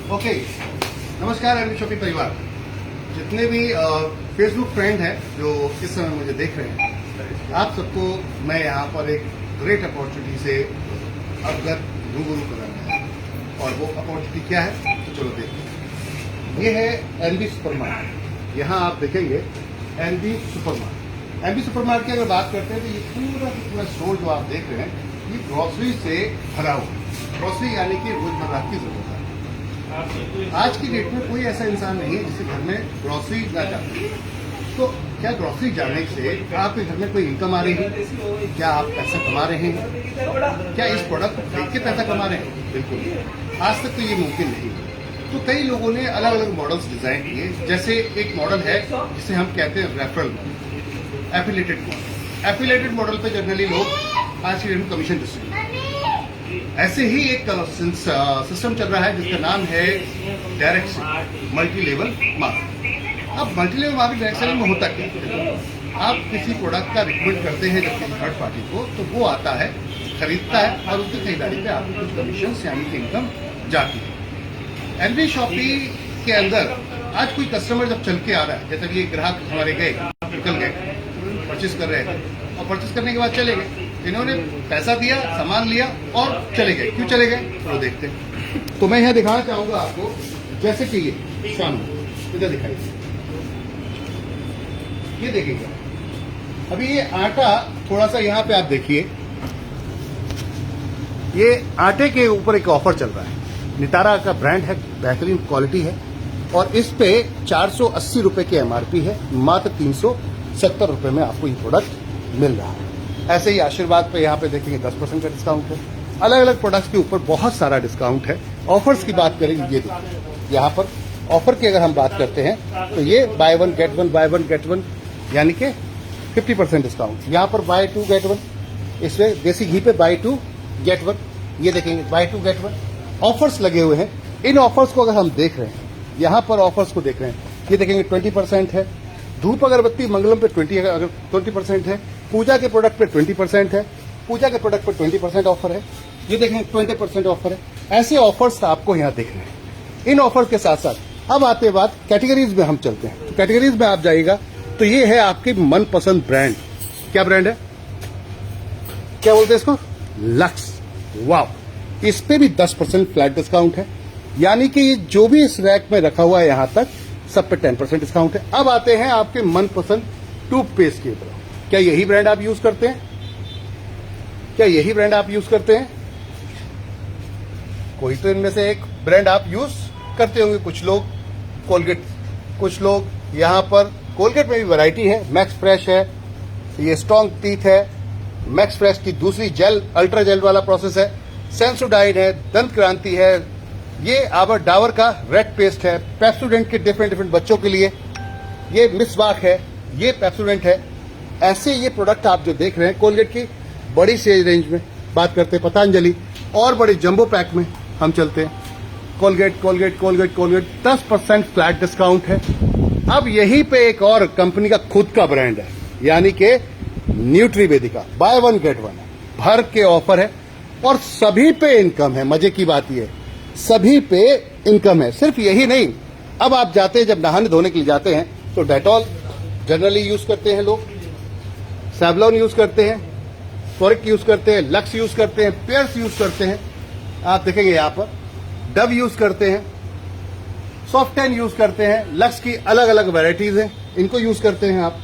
Okay, नमस्कार NB shopping परिवार। जितने भी फेसबुक फ्रेंड हैं जो इस समय मुझे देख रहे हैं, आप सबको मैं यहाँ पर एक ग्रेट अपॉर्चुनिटी से अवगत रूबरू कराना है। और वो अपॉर्चुनिटी क्या है तो चलो देखते हैं। ये है एनबी सुपरमार्केट। यहाँ आप देखेंगे एनबी सुपरमार्केट। एनबी सुपरमार्केट की अगर बात करते हैं तो ये पूरा स्टोर जो आप देख रहे हैं ये ग्रॉसरी से भरा हुआ है। ग्रॉसरी यानी कि रोजमर्रा की जरूरत है। आज की डेट में कोई ऐसा इंसान नहीं है जिसके घर में ग्रॉसरी ना जाती। तो क्या ग्रॉसरी जाने से आपके घर में कोई इनकम आ रही है? क्या आप पैसा कमा रहे हैं? क्या इस प्रोडक्ट को खरीद के पैसा कमा रहे हैं? बिल्कुल, आज तक तो ये मुमकिन नहीं है। तो कई लोगों ने अलग अलग मॉडल्स डिजाइन किए। जैसे एक मॉडल है जिसे हम कहते हैं referral model, affiliated model. Affiliated model पे जनरली लोग आज की डेट में कमीशन डिस्ट्रीब्यूट। ऐसे ही एक सिस्टम चल रहा है जिसका नाम है direct sale, multi level market. अब multi level market direct selling में होता क्या? आप किसी प्रोडक्ट का रिकमेंड करते हैं जब किसी थर्ड पार्टी को, तो वो आता है, खरीदता है और उसकी खरीदारी पे आपको कुछ कमीशन यानी कि इनकम जाती है। एनबी शॉपिंग के अंदर आज कोई कस्टमर जब चल के आ रहा है, जैसे कि ग्राहक हमारे गए, निकल गए, परचेज कर रहे थे और परचेज करने के बाद चले गए। इन्होंने पैसा दिया, सामान लिया और चले गए। क्यों चले गए तो देखते हैं। तो मैं यहाँ दिखाना चाहूंगा आपको, जैसे कि ये सामने इधर दिखाई, ये देखिएगा। अभी ये आटा थोड़ा सा यहाँ पे आप देखिए, ये आटे के ऊपर एक ऑफर चल रहा है। नितारा का ब्रांड है, बेहतरीन क्वालिटी है और इस पे 480 रुपए की एमआरपी है। मात्र 370 रुपए में आपको ये प्रोडक्ट मिल रहा है। ऐसे ही आशीर्वाद पे यहाँ पे देखेंगे 10% का डिस्काउंट है। अलग अलग प्रोडक्ट्स के ऊपर बहुत सारा डिस्काउंट है। ऑफर्स की बात करेंगे, ये देखिए यहाँ पर ऑफर की अगर हम बात करते हैं तो ये बाय वन गेट वन यानी कि 50% डिस्काउंट। यहाँ पर बाय टू गेट वन, इसमें देसी घी पे बाय टू गेट वन, ये देखेंगे buy two get one offers लगे हुए हैं। इन ऑफर्स को अगर हम देख रहे हैं, यहाँ पर ऑफर्स को देख रहे हैं, ये देखेंगे 20% है। धूप अगरबत्ती मंगलम पे 20% है। पूजा के प्रोडक्ट पे 20% है। पूजा के प्रोडक्ट पे 20% ऑफर है। ये देखेंगे 20% ऑफर है। ऐसे ऑफर्स आपको यहाँ दिख रहे हैं। इन ऑफर के साथ साथ अब आते बात कैटेगरीज में हम चलते हैं। तो कैटेगरीज में आप जाइएगा तो ये है आपकी मनपसंद ब्रांड। क्या ब्रांड है, क्या बोलते हैं इसको? लक्स। वाव, इस पे भी 10% फ्लैट डिस्काउंट है। यानी कि जो भी इस रैक में रखा हुआ है यहां तक सब पे 10% डिस्काउंट है। अब आते हैं आपके मनपसंद टूथपेस्ट की तरफ। क्या यही ब्रांड आप यूज करते हैं? क्या यही ब्रांड आप यूज करते हैं? कोई तो इनमें से एक ब्रांड आप यूज करते होंगे। कुछ लोग कोलगेट, कुछ लोग यहां पर कोलगेट में भी वैरायटी है। मैक्स फ्रेश है, ये स्ट्रॉन्ग टीथ है। मैक्स फ्रेश की दूसरी जेल, अल्ट्रा जेल वाला प्रोसेस है। सेंसोडाइन है, दंत क्रांति है, ये आवर डावर का रेड पेस्ट है। पेप्सोडेंट के डिफरेंट बच्चों के लिए ये मिसवाक है, ये पेप्सोडेंट है। ऐसे ये प्रोडक्ट आप जो देख रहे हैं कोलगेट की बड़ी से रेंज में बात करते हैं, पतंजलि और बड़े जंबो पैक में हम चलते हैं। कोलगेट 10% फ्लैट डिस्काउंट है। अब यहीं पे एक और कंपनी का खुद का ब्रांड है, यानी कि न्यूट्रीवेदिका। बाय वन गेट वन है, भर के ऑफर है और सभी पे इनकम है। मजे की बात यह है सभी पे इनकम है। सिर्फ यही नहीं, अब आप जाते हैं, जब नहाने धोने के लिए जाते हैं तो डेटॉल जनरली यूज करते हैं लोग, सैवलॉन यूज करते हैं, फॉरिक यूज करते हैं, लक्स यूज करते हैं, पेयर्स यूज करते हैं। आप देखेंगे यहाँ पर डव यूज करते हैं, सॉफ्टन यूज करते हैं। लक्स की अलग अलग वैरायटीज हैं, इनको यूज करते हैं आप।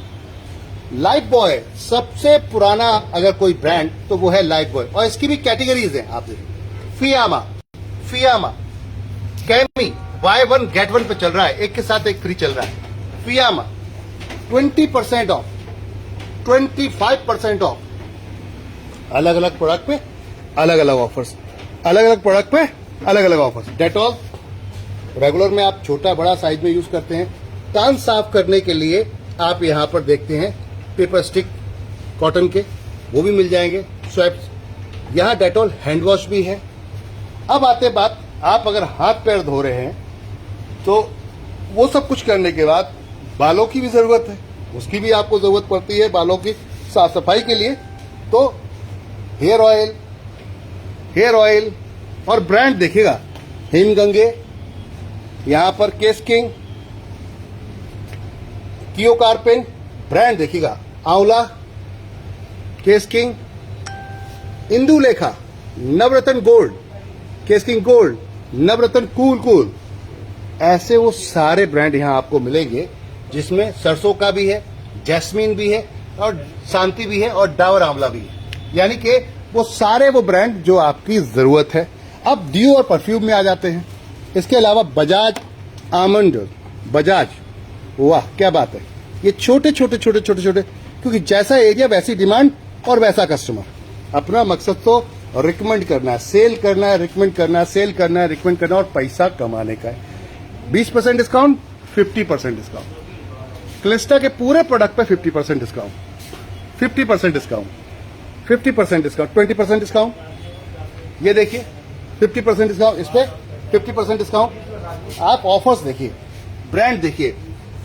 लाइफ बॉय सबसे पुराना अगर कोई ब्रांड तो वो है लाइफ बॉय और इसकी भी कैटेगरीज हैं। आप देखिए Fiama, chemo by one get one पे चल रहा है, एक के साथ एक फ्री चल रहा है। Fiama 20% of, 25% of. अलग अलग प्रोडक्ट पे अलग अलग ऑफर्स, अलग अलग प्रोडक्ट पे अलग अलग ऑफर्स। डेटॉल रेगुलर में आप छोटा बड़ा साइज में यूज करते हैं। कान साफ करने के लिए आप यहां पर देखते हैं पेपर स्टिक कॉटन के, वो भी मिल जाएंगे। स्वैप्स, यहां डेटॉल हैंड वॉश भी है। अब आते बात, आप अगर हाथ पैर धो रहे हैं तो वो सब कुछ करने के बाद बालों की भी जरूरत है, उसकी भी आपको जरूरत पड़ती है बालों की साफ सफाई के लिए। तो हेयर ऑयल और ब्रांड देखिएगा, हिमगंगे, यहां पर केस किंग, कियो कार्पेन, ब्रांड देखिएगा, आंवला, केस किंग, इंदुलेखा, नवरत्न गोल्ड, केस किंग गोल्ड, नवरत्न कूल कूल, ऐसे वो सारे ब्रांड यहां आपको मिलेंगे, जिसमें सरसों का भी है, जैस्मीन भी है, और शांति भी है, और डाबर आंवला भी है। यानी कि वो सारे वो ब्रांड जो आपकी जरूरत है। अब ड्यू और परफ्यूम में आ जाते हैं। इसके अलावा बजाज आमंड, बजाज, वाह क्या बात है। ये छोटे छोटे छोटे छोटे छोटे, क्योंकि जैसा एरिया वैसी डिमांड और वैसा कस्टमर। अपना मकसद तो रिकमेंड करना है, सेल करना है, रिकमेंड करना है, सेल करना है, रिकमेंड करना है, और पैसा कमाने का है। 20% डिस्काउंट, 50% डिस्काउंट, क्लिस्टा के पूरे प्रोडक्ट पे 50% डिस्काउंट, 50% डिस्काउंट, 50% डिस्काउंट, 20% डिस्काउंट। ये देखिए 50% डिस्काउंट, इस पे 50% डिस्काउंट। आप ऑफर्स देखिए, ब्रांड देखिए,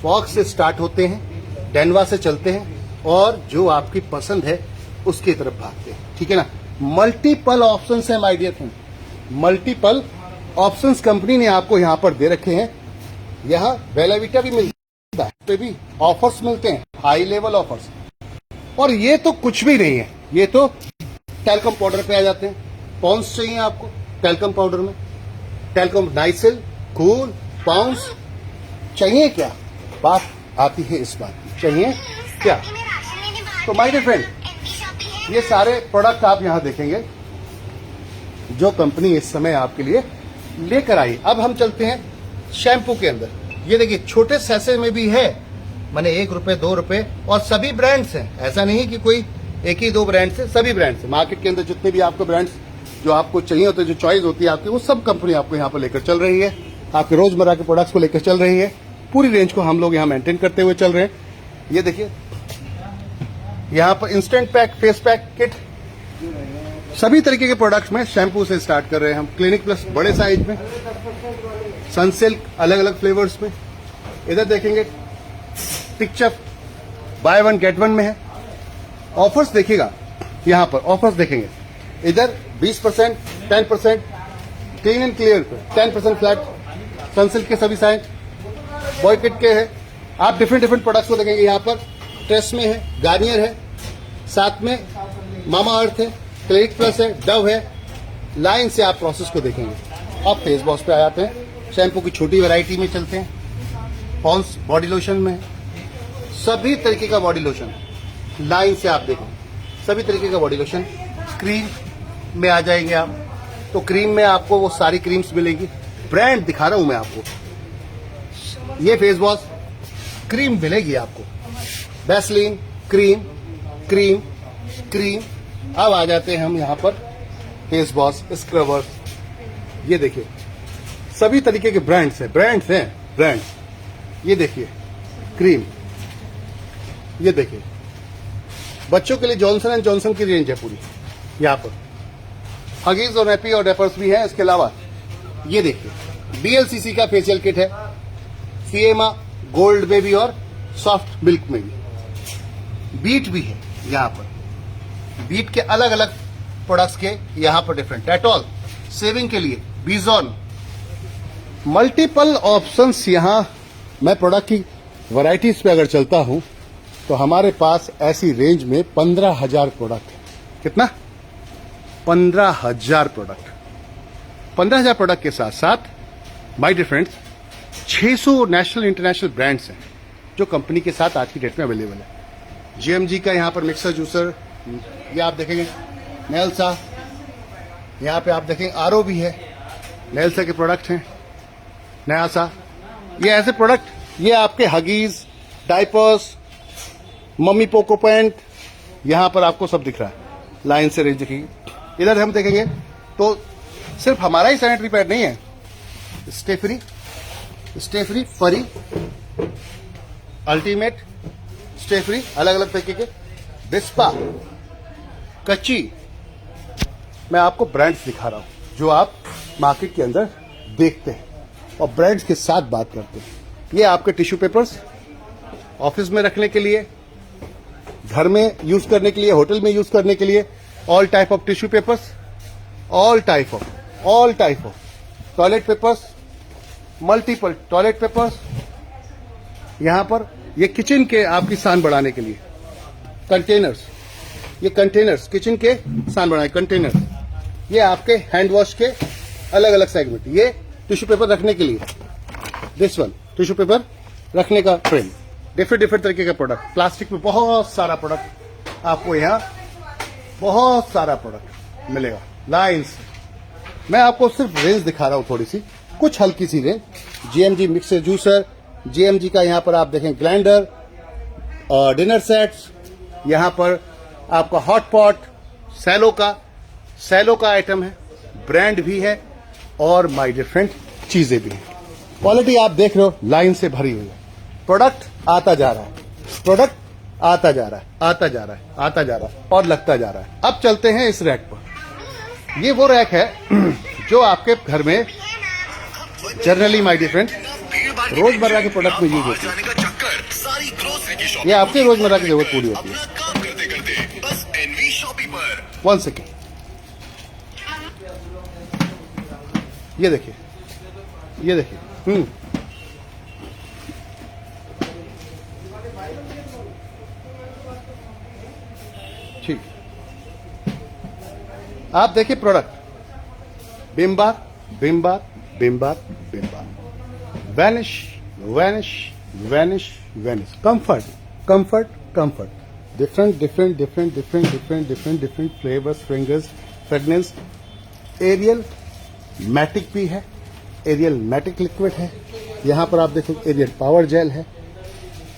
फॉक्स से स्टार्ट होते हैं, डेनवा से चलते हैं, और जो आपकी पसंद है उसकी तरफ भागते हैं। ठीक है ना। मल्टीपल ऑप्शंस है my dear friend, multiple options company ने आपको यहां पर दे रखे हैं। यहां बेलाविटा भी मिलता है, पे भी ऑफर्स मिलते हैं, हाई लेवल ऑफर्स। और ये तो कुछ भी नहीं है, ये तो टैल्कम पाउडर पे आ जाते हैं। पॉन्स चाहिए आपको टैल्कम पाउडर में, टैल्कम नाइसिल, कूल, पॉन्स चाहिए क्या? बात आती है इस बात की, चाहिए क्या? तो माय डियर फ्रेंड, ये सारे प्रोडक्ट आप यहां देखेंगे जो कंपनी इस समय आपके लिए लेकर आई। अब हम चलते हैं शैम्पू के अंदर। ये देखिए छोटे सैसे में भी है, माने 1 रुपए 2 रुपए, और सभी ब्रांड्स हैं। ऐसा नहीं कि कोई एक ही 2 ब्रांड्स है, सभी ब्रांड्स हैं। मार्केट के अंदर जितने भी आपको ब्रांड्स जो आपको चाहिए होते हैं, जो चॉइस होती है आपकी, वो सब कंपनी आपको यहाँ पर लेकर चल रही है। आपके रोजमर्रा के प्रोडक्ट्स को लेकर चल रही है। पूरी रेंज को हम लोग यहाँ मेंटेन करते हुए चल रहे हैं। ये देखिए यहाँ पर instant pack, face pack kit, सभी तरीके के प्रोडक्ट्स में शैम्पू से स्टार्ट कर रहे हैं हम। क्लिनिक प्लस बड़े साइज में, सनसिल्क अलग अलग फ्लेवर्स में। इधर देखेंगे टिकचप बाय 1 गेट 1 में है। ऑफर्स देखिएगा, यहां पर ऑफर्स देखेंगे, इधर 20%, 10%, क्लीन एंड क्लियर पे 10% फ्लैट, सनसिल्क के सभी साइज, बॉयकट के है। आप डिफरेंट डिफरेंट प्रोडक्ट्स को देखेंगे। यहाँ पर ट्रेस में है, गार्नियर है, साथ में मामा अर्थ है, क्लिनिक प्लस है, डव है। लाइन से आप प्रोसेस को देखेंगे। अब फेस वॉश पे आ जाते हैं। शैम्पू की छोटी वैरायटी में चलते हैं। पॉन्स बॉडी लोशन में है, सभी तरीके का बॉडी लोशन लाइन से आप देखें, सभी तरीके का बॉडी लोशन। क्रीम में आ जाएंगे आप, तो क्रीम में आपको वो सारी क्रीम्स मिलेंगी। ब्रांड दिखा रहा हूं मैं आपको। ये फेस वॉश क्रीम मिलेगी आपको, वैसलीन क्रीम, क्रीम, क्रीम। अब आ जाते हैं हम यहां पर फेस वॉश, स्क्रबर। ये देखिए सभी तरीके के ब्रांड्स हैं, ब्रांड्स। ये देखिए क्रीम, ये देखिए बच्चों के लिए जॉनसन एंड जॉनसन की रेंज है पूरी। यहाँ पर हगीज और नैपी और डेपर्स भी है। इसके अलावा ये देखिए BLCC का फेशियल किट है, सीएमा गोल्ड में भी और सॉफ्ट मिल्क में भी। बीट भी है यहाँ पर, बीट के अलग अलग प्रोडक्ट्स के यहाँ पर डिफरेंट। डेटॉल सेविंग के लिए, बीजॉन, मल्टीपल ऑप्शंस। यहाँ मैं प्रोडक्ट की वैरायटीज पे अगर चलता हूं तो हमारे पास ऐसी रेंज में 15,000 प्रोडक्ट है। कितना? 15,000 प्रोडक्ट। 15,000 प्रोडक्ट के साथ साथ my dear friends 600 national international brands हैं जो कंपनी के साथ आज की डेट में अवेलेबल है। GMG का यहाँ पर मिक्सर जूसर, ये आप देखेंगे नेल्सा, यहाँ पे आप देखेंगे RO भी है, नेल्सा के प्रोडक्ट हैं, नया सा। ये ऐसे प्रोडक्ट, ये आपके Huggies, diapers, mummy Poco pant, यहां पर आपको सब दिख रहा है। लाइन से रेंज दिखेगी। इधर हम देखेंगे तो सिर्फ हमारा ही सैनिटरी पैड नहीं है, स्टे फ्री, फरी, अल्टीमेट, स्टे फ्री, अलग अलग तरीके के, बिस्पा, कच्ची। मैं आपको ब्रांड्स दिखा रहा हूं जो आप मार्केट के अंदर देखते हैं और ब्रांड्स के साथ बात करते हैं। ये आपके टिश्यू पेपर्स ऑफिस में रखने के लिए, घर में यूज करने के लिए, होटल में यूज करने के लिए, all type of tissue papers, all type of toilet papers, multiple toilet papers, यहां पर ये किचन के आपकी सान बढ़ाने के लिए कंटेनर्स, ये कंटेनर्स किचन के सान बढ़ाने कंटेनर, ये आपके हैंड वॉश के अलग अलग सेगमेंट, ये टिश्यू पेपर रखने के लिए, दिस वन टिश्यू पेपर रखने का फ्रेम, डिफरेंट डिफरेंट तरीके का प्रोडक्ट, प्लास्टिक में बहुत सारा प्रोडक्ट आपको यहाँ बहुत सारा प्रोडक्ट मिलेगा लाइन से। मैं आपको सिर्फ रेंज दिखा रहा हूं, थोड़ी सी कुछ हल्की सी range. GMG mixer juicer, GMG का यहाँ पर आप देखें ग्राइंडर, डिनर सेट्स, यहाँ पर आपका हॉट पॉट, सैलो का आइटम है, ब्रांड भी है और माय डिफरेंट चीजें भी हैं। क्वालिटी आप देख रहे हो लाइन से भरी हुई है, प्रोडक्ट आता जा रहा है, प्रोडक्ट आता जा रहा है, आता जा रहा है, आता जा रहा है और लगता जा रहा है। अब चलते हैं इस रैक पर। ये वो रैक है जो आपके घर में जनरली माय डिफरेंट रोजमर्रा के प्रोडक्ट में यूज होती है। ये आपके रोजमर्रा की जरूरत पूरी होती है। 1 सेकेंड, ये देखिए, ये देखिए, ठीक। आप देखिए product, Vim bar, Vanish, Comfort, different flavours, fragrance. Ariel Matic भी है, एरियल मैटिक लिक्विड है, यहां पर आप देखें एरियल पावर जेल है,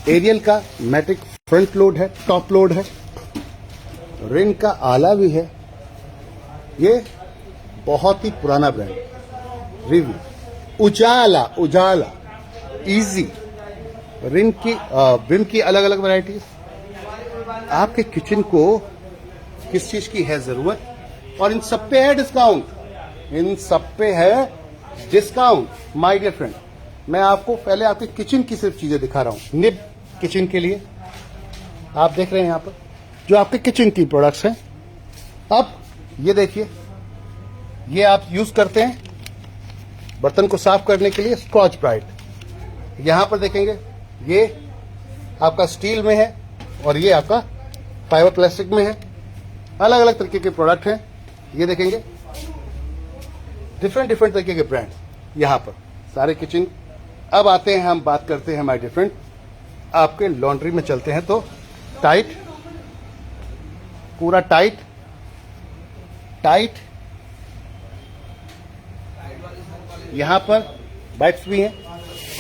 एरियल का मैटिक फ्रंट लोड है, टॉप लोड है, रिन का आला भी है। ये बहुत ही पुराना ब्रांड, रिव्यू, उजाला, इजी, रिन की विम की अलग अलग वैरायटीज। आपके किचन को किस चीज की है जरूरत, और इन सब पे है डिस्काउंट, माय डियर फ्रेंड। मैं आपको पहले आपके किचन की सिर्फ चीजें दिखा रहा हूं। निब किचन के लिए आप देख रहे हैं यहां पर जो आपके किचन की प्रोडक्ट्स हैं। अब ये देखिए, ये आप यूज करते हैं बर्तन को साफ करने के लिए, स्कॉच ब्राइट। यहां पर देखेंगे ये आपका स्टील में है और ये आपका फाइबर प्लास्टिक में है, अलग अलग तरीके के प्रोडक्ट हैं। ये देखेंगे डिफरेंट तरीके के ब्रांड यहां पर सारे किचन। अब आते हैं, हम बात करते हैं माय डिफरेंट आपके लॉन्ड्री में चलते हैं। तो टाइट, पूरा टाइट, यहां पर बाइट्स भी हैं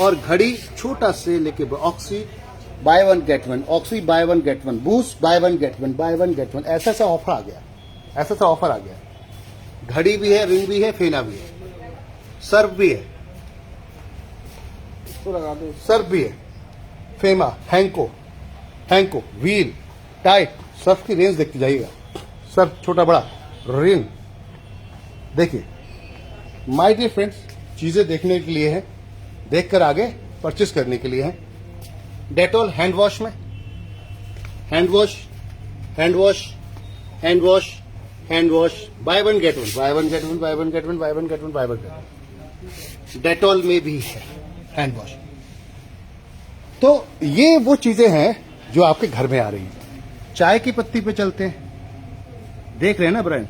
और घड़ी छोटा से लेके oxy by one get one, oxy by one get one, boost by one get one, ऐसा ऑफर आ गया, घड़ी भी है, रिंग भी है, फेना भी है, सर्व भी है, इसको लगा दो, सर्व भी है, फेमा, हैंको, व्हील, टाइट, सर्व की रेंज देखते जाइएगा, सर्व छोटा बड़ा, रिंग। देखिए माय डियर फ्रेंड्स, चीजें देखने के लिए है, देखकर आगे परचेस करने के लिए है। डेटॉल हैंड वॉश में, hand wash, by one get one. Dettol में भी है हैंड वॉश। तो ये वो चीजें हैं जो आपके घर में आ रही हैं। चाय की पत्ती पे चलते हैं, देख रहे हैं ना ब्रांड।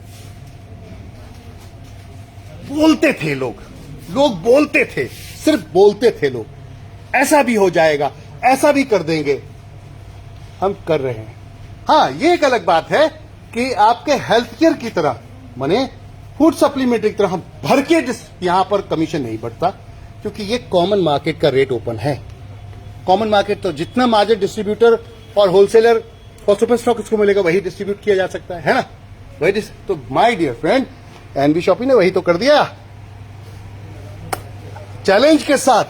बोलते थे लोग बोलते थे, सिर्फ बोलते थे लोग, ऐसा भी हो जाएगा, ऐसा भी कर देंगे, हम कर रहे हैं। हाँ, ये एक अलग बात है कि आपके हेल्थ केयर की तरह, माने फूड सप्लीमेंट्री की तरह हम भर के यहां पर कमीशन नहीं बढ़ता, क्योंकि ये कॉमन मार्केट का रेट ओपन है। कॉमन मार्केट तो जितना मार्जिन डिस्ट्रीब्यूटर और होलसेलर और सुपर स्टॉक इसको मिलेगा वही डिस्ट्रीब्यूट किया जा सकता है ना, वही। तो my dear friend, NB shopping ने वही तो कर दिया, चैलेंज के साथ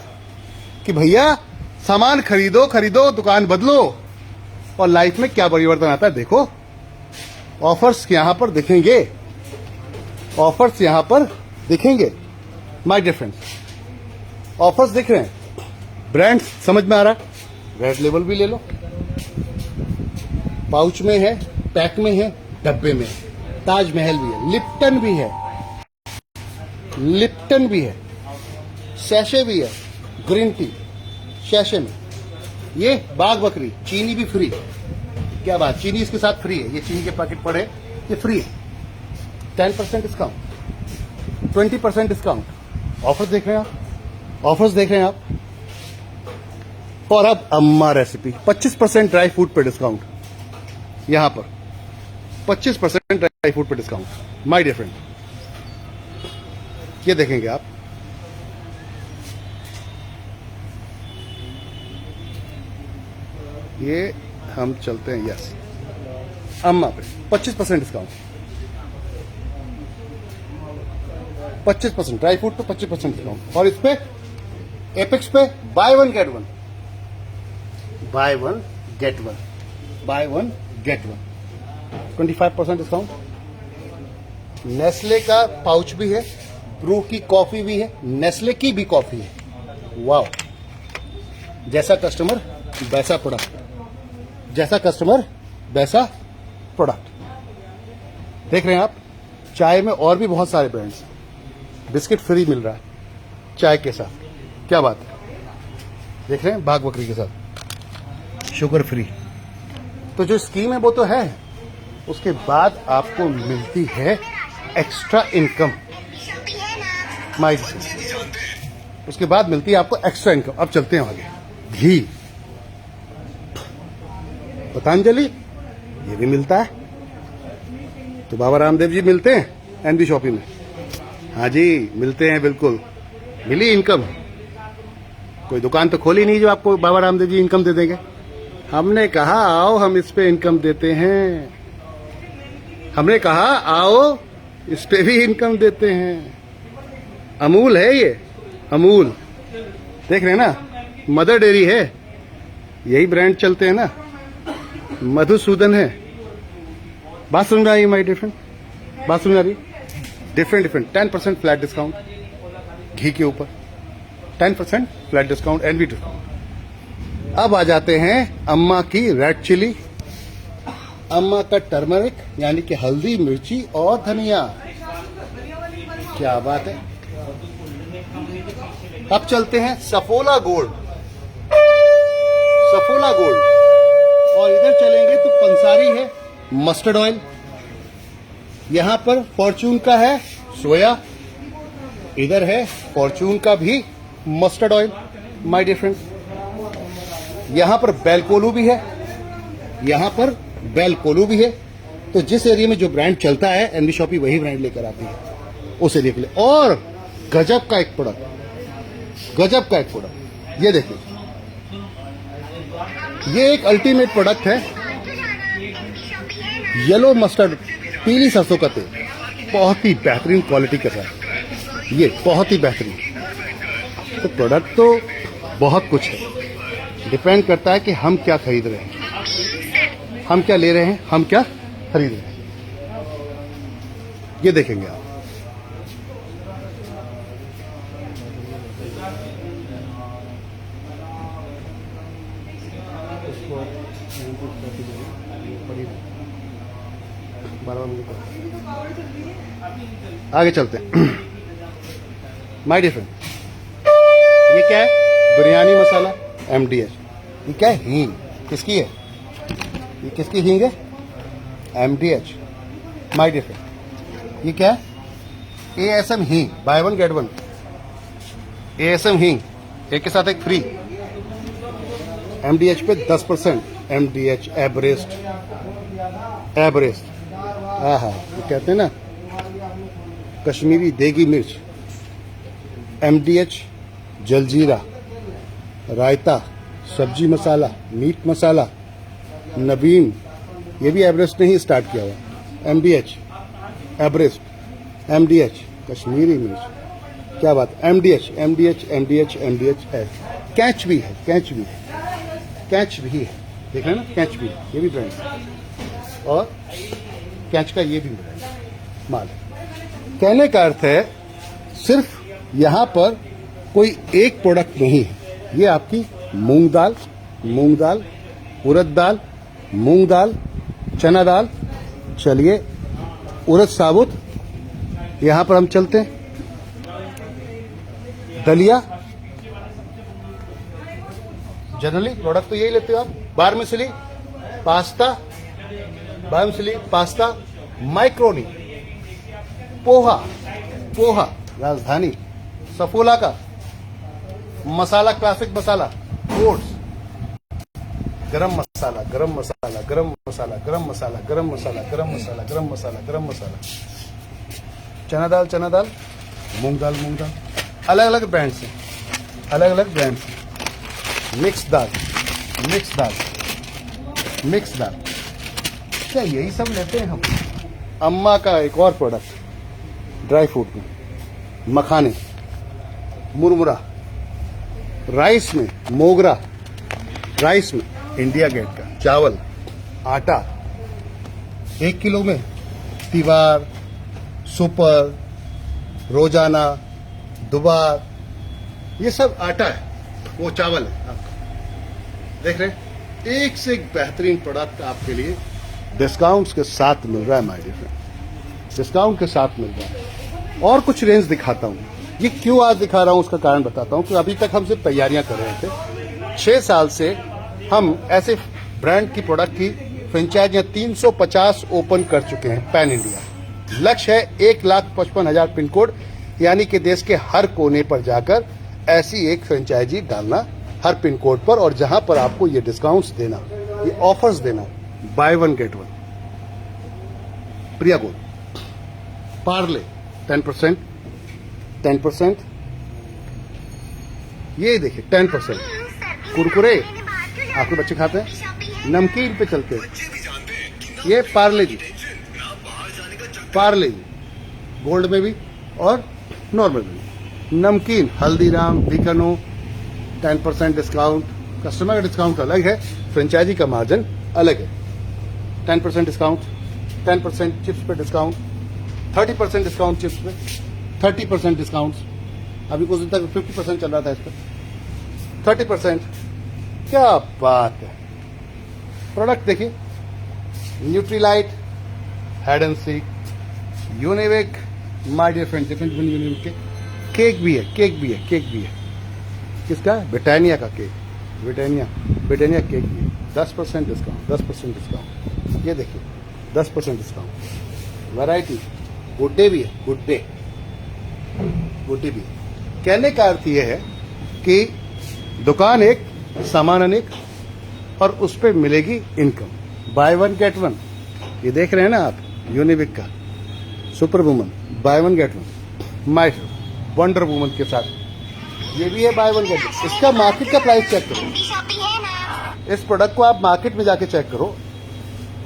कि भैया सामान खरीदो, दुकान बदलो और लाइफ में क्या परिवर्तन आता है देखो। ऑफर्स यहां पर दिखेंगे, माय डियर फ्रेंड्स, ऑफर्स दिख रहे हैं, ब्रांड समझ में आ रहा है, रेड लेबल भी ले लो, पाउच में है, पैक में है, डब्बे में है, ताजमहल भी है, लिप्टन भी है, सैशे भी है, ग्रीन टी सैशे में। ये बाग बकरी, चीनी भी फ्री। क्या बात, चीनी इसके साथ फ्री है। ये चीनी के पैकेट पड़े, ये फ्री है। 10% डिस्काउंट, 20% डिस्काउंट। ऑफर्स देख रहे हैं आप, ऑफर्स देख रहे हैं आप। और अब अम्मा रेसिपी 25% ड्राई फ्रूट पे डिस्काउंट। यहां पर 25% ड्राई फ्रूट पे डिस्काउंट। माय डियर फ्रेंड, ये देखेंगे आप। ये हम चलते हैं, यस, अम्मा पे 25% डिस्काउंट। 25% ड्राई फ्रूट पे 25% डिस्काउंट। और इस पे एपेक्स पे by one get one, by one get one, by one get one, 25% discount. Nestle का पाउच भी है, ब्रू की कॉफी भी है, नेस्ले की भी कॉफी है। वाह, जैसा कस्टमर वैसा प्रोडक्ट, जैसा कस्टमर वैसा प्रोडक्ट। देख रहे हैं आप, चाय में और भी बहुत सारे ब्रांड्स। बिस्किट फ्री मिल रहा है चाय के साथ, क्या बात है। देख रहे हैं, बाग बकरी के साथ शुगर फ्री। तो जो स्कीम है वो तो है, उसके बाद आपको मिलती है एक्स्ट्रा इनकम। उसके बाद मिलती है आपको एक्स्ट्रा इनकम। अब चलते हैं आगे। घी पतंजलि, ये भी मिलता है। तो बाबा रामदेव जी मिलते हैं एनबी शॉपिंग में। हाँ जी, मिलते हैं, बिल्कुल मिली इनकम। कोई दुकान तो खोली नहीं जो आपको बाबा रामदेव जी इनकम दे देंगे। हमने कहा आओ हम इस पे इनकम देते हैं, हमने कहा आओ इस पे भी इनकम देते हैं। अमूल है ये, अमूल देख रहे हैं ना, मदर डेयरी है, यही ब्रांड चलते हैं ना। मधुसूदन है। बात सुन रहा है माई डिफरेंट, बात सुन रही। डिफरेंट 10% फ्लैट डिस्काउंट घी के ऊपर, 10% फ्लैट डिस्काउंट एनवी डिस्काउंट। अब आ जाते हैं अम्मा की रेड चिली, अम्मा का टर्मरिक यानी कि हल्दी, मिर्ची और धनिया। क्या बात है। अब चलते हैं सफोला गोल्ड, सफोला गोल्ड। और इधर चलेंगे तो पंसारी है, मस्टर्ड ऑयल। यहां पर फॉर्चून का है सोया, इधर है फॉर्चून का भी mustard oil. My dear friend, यहां पर बेलकोलू भी है, यहां पर बेलकोलू भी है। तो जिस एरिया में जो ब्रांड चलता है एनबी शॉपी वही ब्रांड लेकर आती है उस एरिया के लिए। और गजब का एक प्रोडक्ट, गजब का एक प्रोडक्ट, ये देखिए, ये एक अल्टीमेट प्रोडक्ट है, येलो मस्टर्ड, पीली सरसों का तेल, बहुत ही बेहतरीन क्वालिटी के साथ, ये बहुत ही बेहतरीन। तो प्रोडक्ट तो बहुत कुछ है, डिपेंड करता है कि हम क्या खरीद रहे हैं, हम क्या ले रहे हैं, हम क्या खरीद रहे हैं। ये देखेंगे आप। आगे चलते हैं। माय डियर फ्रेंड, ये क्या है? बिरयानी मसाला MDH। ये क्या है? हींग। किसकी है ये? किसकी हींग है? MDH। माय डियर फ्रेंड, ये क्या है? ASM हींग, by one get one. ASM हींग, एक के साथ एक फ्री। MDH पे 10%। MDH एवरेस्ट, एवरेस्ट, हाँ, ये कहते हैं ना कश्मीरी देगी मिर्च। MDH जलजीरा, रायता, सब्जी मसाला, मीट मसाला, नबीन, ये भी एवरेस्ट ने ही स्टार्ट किया हुआ। MDH एवरेस्ट, MDH कश्मीरी मिर्च, क्या बात। MDH MDH MDH MDH है। कैच भी है, कैच भी है, कैच भी है, देख रहे हैं ना, कैच भी है, ये भी ब्रांड है। और कैच का ये भी ब्रांड माल है। कहने का अर्थ है सिर्फ यहां पर कोई एक प्रोडक्ट नहीं है, ये आपकी मूंग दाल, मूंग दाल, उड़द दाल, मूंग दाल, चना दाल, चलिए उड़द साबुत, यहां पर हम चलते हैं, दलिया, जनरली प्रोडक्ट तो यही लेते हो आप। बारमिसिली पास्ता, मैक्रोनी, पोहा, राजधानी, सफोला का मसाला, क्लासिक मसाला, ओट्स, गरम मसाला, चना दाल, मूंग दाल, अलग अलग ब्रांड से, मिक्स दाल, क्या यही सब लेते हैं हम। अम्मा का एक और प्रोडक्ट ड्राई फ्रूट में, मखाने, मुरमुरा, राइस में मोगरा, राइस में इंडिया गेट का चावल, आटा 1 किलो में तिवार, सुपर, रोजाना, दुबार, ये सब आटा है, वो चावल है आपका। देख रहे हैं, एक से एक बेहतरीन प्रोडक्ट आपके लिए डिस्काउंट्स के साथ मिल रहा है माय डियर फ्रेंड, डिस्काउंट के साथ मिल रहा है। और कुछ रेंज दिखाता हूँ, ये क्यों आज दिखा रहा हूँ उसका कारण बताता हूँ कि अभी तक हम सिर्फ तैयारियां कर रहे थे। 6 साल से हम ऐसे ब्रांड की प्रोडक्ट की फ्रेंचाइजियां 350 ओपन कर चुके हैं पैन इंडिया। लक्ष्य है 1,55,000 पिन कोड, यानी कि देश के हर कोने पर जाकर ऐसी एक फ्रेंचाइजी डालना हर पिन कोड पर, और जहां पर आपको ये डिस्काउंट्स देना, ये ऑफर्स देना, बाय 1 गेट 1, प्रिया गोल्ड, पार्ले 10%, ये देखिए 10%, कुरकुरे आपके बच्चे खाते हैं, नमकीन पे चलते हैं, ये पार्ले जी गोल्ड में भी और नॉर्मल में भी, नमकीन हल्दीराम, बीकानो 10% डिस्काउंट, कस्टमर का डिस्काउंट अलग है, फ्रेंचाइजी का मार्जिन अलग है। 10% डिस्काउंट, 10% चिप्स पे डिस्काउंट, 30% डिस्काउंट चिप्स पे, 30% डिस्काउंट, अभी कुछ दिन तक 50% चल रहा था इस पर, 30%, क्या बात है। प्रोडक्ट देखिए, न्यूट्रीलाइट, हेड एंड सीक, Unibic, my dear friend, different Unibic के केक भी है, किसका? ब्रिटानिया का केक, ब्रिटानिया केक भी है, 10% डिस्काउंट, ये देखिए 10% डिस्काउंट, वैरायटी, गुड डे भी है, गुड डे भी। कहने का अर्थ यह है कि दुकान एक, सामान अनेक, और उस पर मिलेगी इनकम, बाय 1 गेट 1। ये देख रहे हैं ना आप, यूनिविक का super woman, buy 1 get 1, my wonder woman के साथ ये भी है बाय 1 गेट 1। इसका मार्केट का प्राइस चेक करो, इस प्रोडक्ट को आप मार्केट में जाके चेक करो,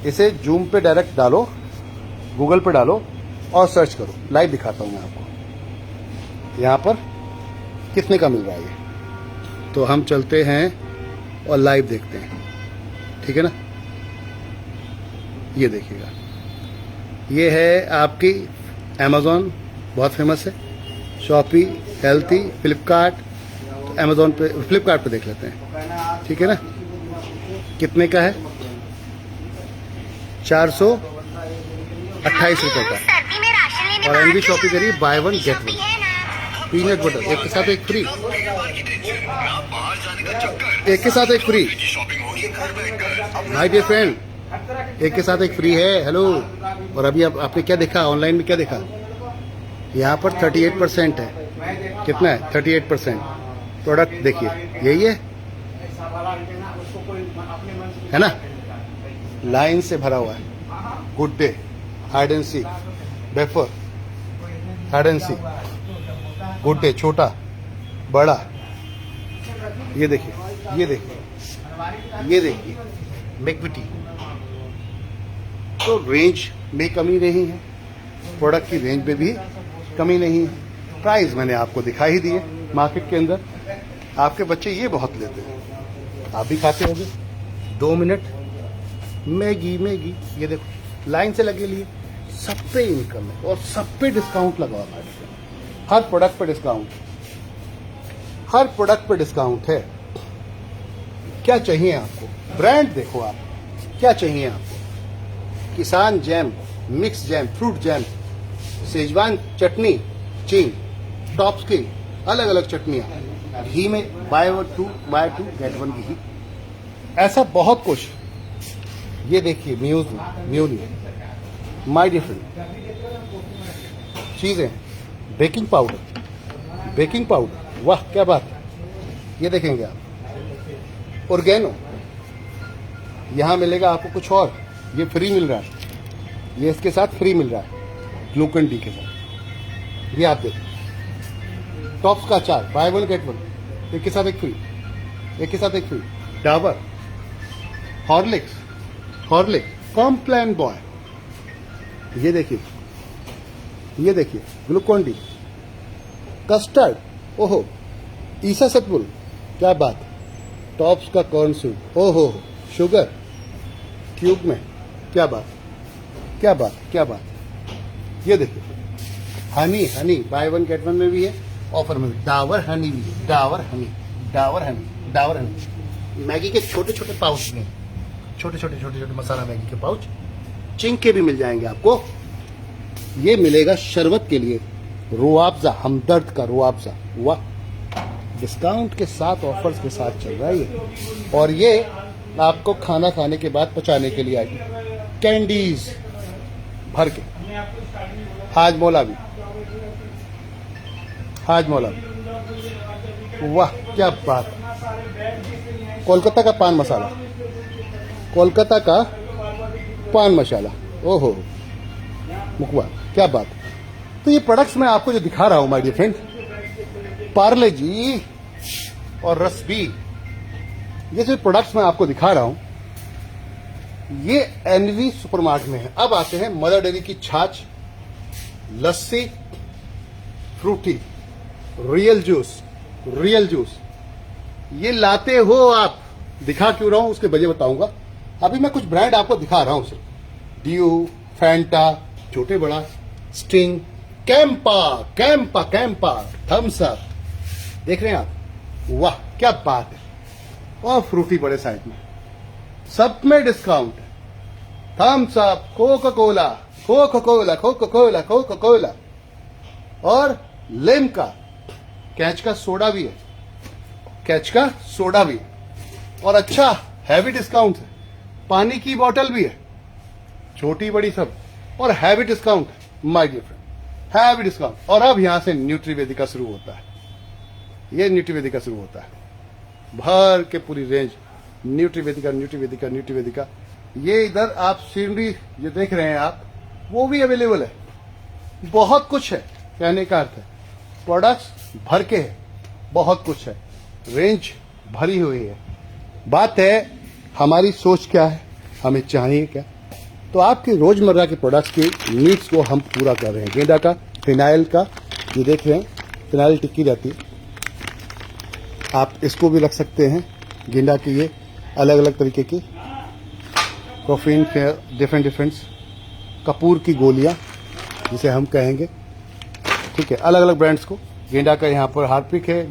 इसे जूम पे डायरेक्ट डालो, गूगल पे डालो और सर्च करो, लाइव दिखाता हूं मैं आपको यहां पर कितने का मिल रहा है ये। तो हम चलते हैं और लाइव देखते हैं, ठीक है ना। ये देखिएगा, ये है आपकी अमेज़ॉन, बहुत फेमस है, शॉपी, हेल्थी, फ्लिपकार्ट, तो अमेज़ॉन पे, फ्लिपकार्ट पे देख लेते हैं, ठीक है ना। कितने का है? 428 रुपये का, और एनबी शॉपी करिए बाय 1 गेट 1, पीनट बटर एक के साथ एक फ्री, माय डियर फ्रेंड, एक के साथ एक फ्री है। हेलो, और अभी आपने क्या देखा, ऑनलाइन में क्या देखा, यहाँ पर 38% है, कितना है? 38%। प्रोडक्ट देखिए, यही है ना, लाइन से भरा हुआ है। Good day, hide and seek, wafer, hide and seek, good day, छोटा बड़ा, ये देखिए, मैकविटी। तो रेंज में कमी नहीं है, प्रोडक्ट की रेंज में भी कमी नहीं है, प्राइस मैंने आपको दिखा ही दिए। मार्केट के अंदर आपके बच्चे ये बहुत लेते हैं, आप भी खाते होंगे। 2 मिनट मैगी, ये देखो लाइन से लगे लिए, सब पे इनकम है और सब पे डिस्काउंट लगा हुआ है, हर प्रोडक्ट पे डिस्काउंट है। क्या चाहिए आपको? ब्रांड देखो आप, क्या चाहिए आपको? Kissan jam, mix jam, fruit jam, Schezwan chutney, Ching, Tops की अलग अलग चटनियाँ, घी में बाय 2 गेट 1 घी, ऐसा बहुत कुछ। ये देखिए म्यूनी माय डिफरेंट चीजें, बेकिंग पाउडर, वाह क्या बात है। ये देखेंगे आप ऑर्गेनो, यहां मिलेगा आपको कुछ और, ये फ्री मिल रहा है, ये इसके साथ फ्री मिल रहा है ग्लूकन डी के साथ। ये आप देखिए टॉप्स का अचार बाय 1 गेट 1, एक के साथ एक free. Dabur, Horlicks, Complan boy, ये देखिए ग्लूकॉन डी, कस्टर्ड, ओहो ईसा सतपुर, क्या बात। टॉप्स का कॉर्न सूप, ओहो शुगर क्यूब में, क्या बात। ये देखिए हनी बाय 1 गेट 1 में भी है, ऑफर में भी। डाबर हनी भी है, डाबर हनी। मैगी के छोटे पाउच में, छोटे मसाला मैगी के पाउच, चिंग के भी मिल जाएंगे आपको। ये मिलेगा शरबत के लिए, रुआबजा, हमदर्द का रुआबजा, वाह डिस्काउंट के साथ, ऑफर्स के साथ चल रहा है ये। और ये आपको खाना खाने के बाद पचाने के लिए आएगी, कैंडीज भर के। हाजमोला भी, वाह क्या बात। कोलकाता का पान मसाला, ओहो मुकवा, क्या बात। तो ये प्रोडक्ट्स मैं आपको जो दिखा रहा हूं माय डियर फ्रेंड, पार्ले जी और रसबी, ये जो प्रोडक्ट्स मैं आपको दिखा रहा हूं, ये एनवी सुपरमार्ट में है। अब आते हैं मदर डेयरी की छाछ, लस्सी, फ्रूटी, रियल जूस, ये लाते हो आप। दिखा क्यों रहा हूं उसके वजह बताऊंगा। अभी मैं कुछ ब्रांड आपको दिखा रहा हूं सिर्फ, ड्यू, फैंटा, छोटे बड़ा, स्टिंग, कैंपा, थम्स अप, देख रहे हैं आप, वाह क्या बात है। और फ्रूटी बड़े साइज में, सब में डिस्काउंट है। थम्स अप, कोका कोला और लिम्का, कैच का सोडा भी है, और अच्छा हैवी डिस्काउंट है। पानी की बोतल भी है, छोटी बड़ी सब, और heavy discount my dear friend, heavy discount. और अब यहां से न्यूट्रीवेदिका शुरू होता है, भर के पूरी रेंज न्यूट्रीवेदिका। ये इधर आप सीनरी जो देख रहे हैं आप, वो भी अवेलेबल है। बहुत कुछ है, कहने का अर्थ है प्रोडक्ट्स भर के है, बहुत कुछ है, रेंज भरी हुई है। बात है हमारी सोच क्या है, हमें चाहिए क्या। तो आपके रोजमर्रा के प्रोडक्ट्स की नीड्स को हम पूरा कर रहे हैं। गेंदा का, फिनाइल का, ये देख रहे हैं फिनाइल टिक्की रहती है, आप इसको भी रख सकते हैं। गेंदा की ये अलग अलग तरीके की प्रोफीन के डिफरेंट कपूर की गोलियां जिसे हम कहेंगे, ठीक है, अलग अलग ब्रांड्स को। गेंदा का यहाँ पर हार्पिक है,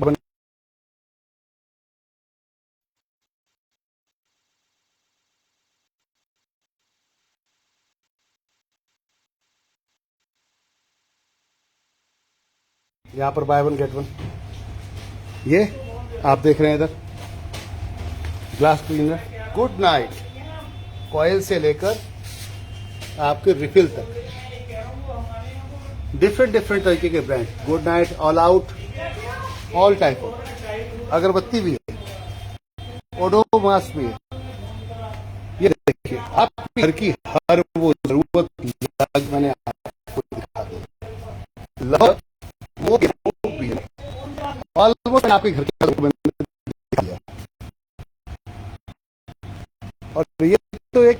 यहाँ पर बाय 1 गेट 1। ये आप देख रहे हैं इधर glass cleaner, good night, coil से लेकर आपके रिफिल तक, डिफरेंट तरीके के brand, good night, all out, all type of. अगरबत्ती भी है, ओडोमास भी है। ये देखिए आपके घर की हर वो जरूरत मैंने आपको दिखा दी, लगभग वो भी है, ऑलमोस्ट आपके घर के दिया। और ये तो एक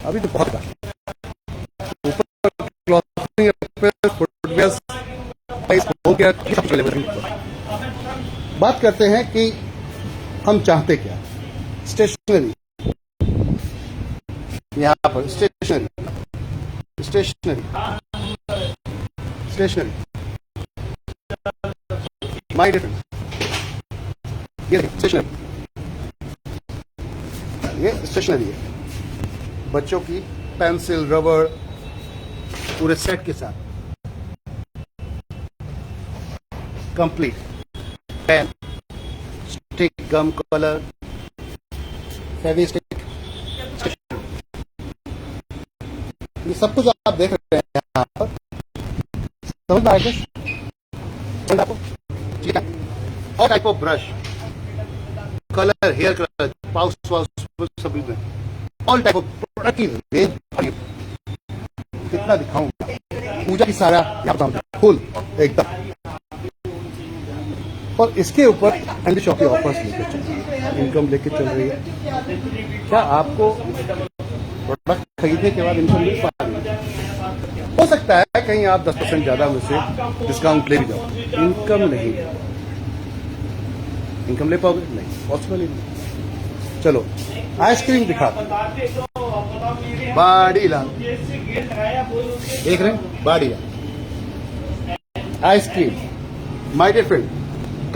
अभी तो बहुत बात करते हैं कि हम चाहते क्या। स्टेशनरी, यहां पर स्टेशनरी माय डिफरेंट, ये स्टेशनरी है, बच्चों की पेंसिल, रबड़, पूरे सेट के साथ। कंप्लीट पेन, स्टिक, गम, कलर, फेवी स्टिक, ये सब कुछ आप देख रहे हैं यहाँ पर। समझ में आएगा आपको? ठीक है। और type of brush, colour, hair colour, pouch सभी में ऑल टाइप ऑफ प्रोडक्ट की रेंज। कितना दिखाऊंगा, पूजा की सारा फुल एकदम। और इसके ऊपर एंडी शॉप की ऑफर्स लेके चल रही है, इनकम लेके चल रही है। क्या आपको प्रोडक्ट खरीदने के बाद इनकम मिल पा रही है? हो सकता है कहीं आप 10% ज्यादा में से डिस्काउंट ले भी जाओ, इनकम नहीं। इनकम ले पाओगे? नहीं, पॉसिबल ही नहीं। चलो आइसक्रीम दिखा, बाड़ीला देख रहे हैं, Vadilal ice cream. My dear friend,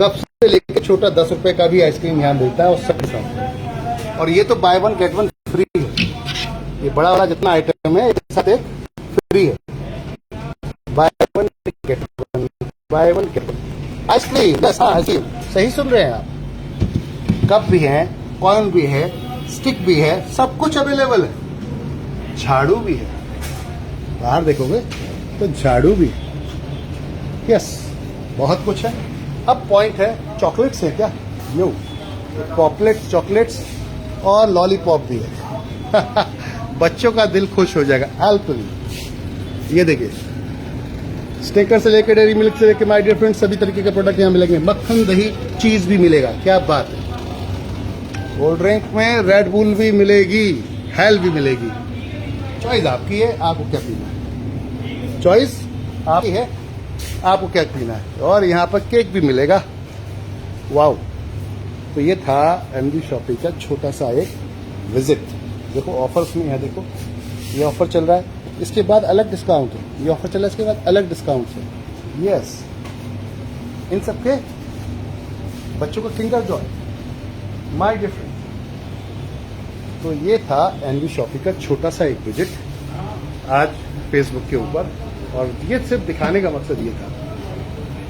cup से लेकर छोटा 10 रुपए का भी आइसक्रीम यहाँ मिलता है और सब साथ। और ये तो by one get one free है। ये बड़ा वाला जितना आइटम है इसके साथ एक फ्री है। By one get one, by one get one ice cream. बस हाँ, आइसक्रीम सही सुन रहे हैं आप। कप भी है, कॉइन भी है, स्टिक भी है, सब कुछ अवेलेबल है। झाड़ू भी है, बाहर देखोगे तो झाड़ू भी है। यस, बहुत कुछ है। अब पॉइंट है, चॉकलेट्स है क्या? नो, पॉपलेट्स, चॉकलेट्स और लॉलीपॉप भी है। बच्चों का दिल खुश हो जाएगा। अल्पली ये देखिए, स्टेकर से लेकर डेयरी मिल्क से लेकर माय डियर फ्रेंड्स सभी तरीके के प्रोडक्ट यहाँ मिलेंगे। मक्खन, दही, चीज भी मिलेगा। क्या बात है। कोल्ड ड्रिंक में रेड बुल भी मिलेगी, हेल भी मिलेगी। चॉइस आपकी है, आपको क्या पीना है। चॉइस आपकी है, आपको क्या पीना है। और यहाँ पर केक भी मिलेगा। वाओ। तो ये था एमडी शॉपिंग का छोटा सा एक विजिट। देखो ऑफर्स में, यहाँ देखो ये ऑफर चल रहा है, इसके बाद अलग डिस्काउंट है। ये ऑफर चल रहा है, इसके बाद अलग डिस्काउंट है। यस, इन सबके बच्चों को Kinder Joy, my dear friend. तो ये था एनवी शॉपिंग का छोटा सा एक विजिट आज फेसबुक के ऊपर। और ये सिर्फ दिखाने का मकसद ये था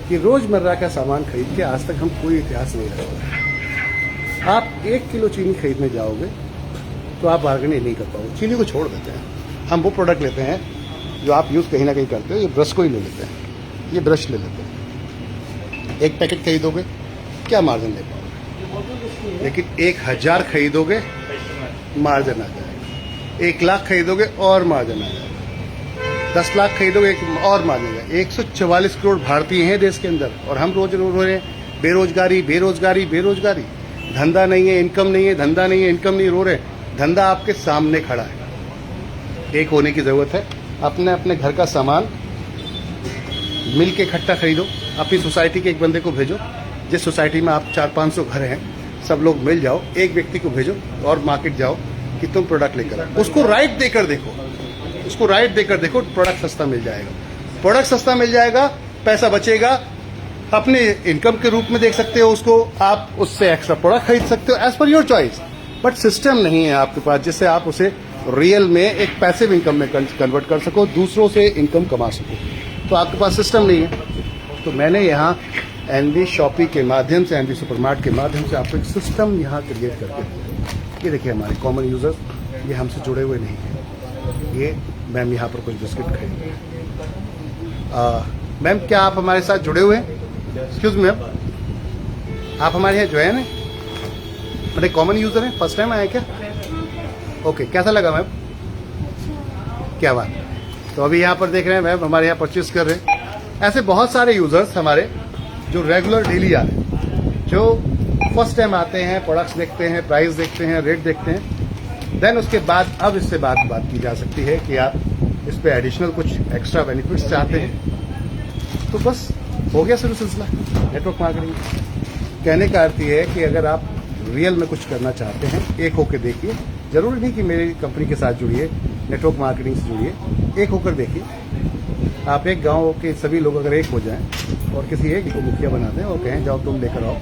कि रोजमर्रा का सामान खरीद के आज तक हम कोई इतिहास नहीं रखते। आप 1 किलो चीनी खरीदने जाओगे तो आप बार्गेनिंग नहीं कर पाओगे। चीनी को छोड़ देते हैं, हम वो प्रोडक्ट लेते हैं जो आप यूज कहीं ना कहीं करते हो। ये ब्रश को ही ले लेते हैं, ये ब्रश ले लेते हैं। एक पैकेट खरीदोगे क्या मार्जिन ले पाओगे, लेकिन 1000 खरीदोगे मार्जिन आ जाएगा। 1 लाख खरीदोगे और मार्जिन आ जाएगा। 10 लाख खरीदोगे और मार्जिन आ जाएगा। 144 करोड़ भारतीय हैं देश के अंदर, और हम रोज रो रहे हैं बेरोजगारी, बेरोजगारी, बेरोजगारी। धंधा नहीं है, इनकम नहीं है, धंधा नहीं है, इनकम नहीं, रो रहे। धंधा आपके सामने खड़ा है। एक होने की जरूरत है। अपने अपने घर का सामान मिल के इकट्ठा खरीदो। अपनी सोसाइटी के एक बंदे को भेजो, जिस सोसाइटी में आप 400-500 घर हैं, सब लोग मिल जाओ, एक व्यक्ति को भेजो और मार्केट जाओ कि तुम प्रोडक्ट लेकर आओ। उसको राइट देकर देखो, उसको राइट देकर देखो, प्रोडक्ट सस्ता मिल जाएगा। प्रोडक्ट सस्ता मिल जाएगा, पैसा बचेगा, अपने इनकम के रूप में देख सकते हो उसको। आप उससे एक्स्ट्रा प्रोडक्ट खरीद सकते हो as per your choice. But system नहीं है आपके पास जिससे आप उसे रियल में एक पैसिव इनकम में कन्वर्ट कर सको, दूसरों से इनकम कमा सको। तो आपके पास सिस्टम नहीं है। तो मैंने यहाँ एनवी शॉपिंग के माध्यम से, एनवी सुपरमार्ट के माध्यम से आपको एक सिस्टम यहाँ क्रिएट करके दिया। ये देखिए हमारे कॉमन यूजर्स, ये हमसे जुड़े हुए नहीं हैं। ये मैम यहाँ पर कुछ बिस्किट खरीदे। मैम क्या आप हमारे साथ जुड़े हुए हैं? एक्सक्यूज मैम, आप हमारे यहाँ जो है ना, मतलब कॉमन यूजर हैं, फर्स्ट टाइम आए क्या? ओके, कैसा लगा मैम? क्या बात। तो अभी यहाँ पर देख रहे हैं मैम हमारे यहाँ परचेज कर रहे हैं। ऐसे बहुत सारे यूजर्स हमारे जो रेगुलर डेली आ रहे हैं, जो फर्स्ट टाइम आते हैं, प्रोडक्ट्स देखते हैं, प्राइस देखते हैं, रेट देखते हैं। देन उसके बाद अब इससे बात की जा सकती है कि आप इस पे एडिशनल कुछ एक्स्ट्रा बेनिफिट्स चाहते हैं। तो बस हो गया शुरू सिलसिला नेटवर्क मार्केटिंग। कहने का अर्थ ये है कि अगर आप रियल में कुछ करना चाहते हैं, एक होकर देखिए। जरूरी नहीं कि मेरी कंपनी के साथ जुड़िए, नेटवर्क मार्केटिंग से जुड़िए, एक होकर देखिए। आप एक गांव के सभी लोग अगर एक हो जाएं और किसी एक को मुखिया बना दें और कहें जाओ तुम लेकर आओ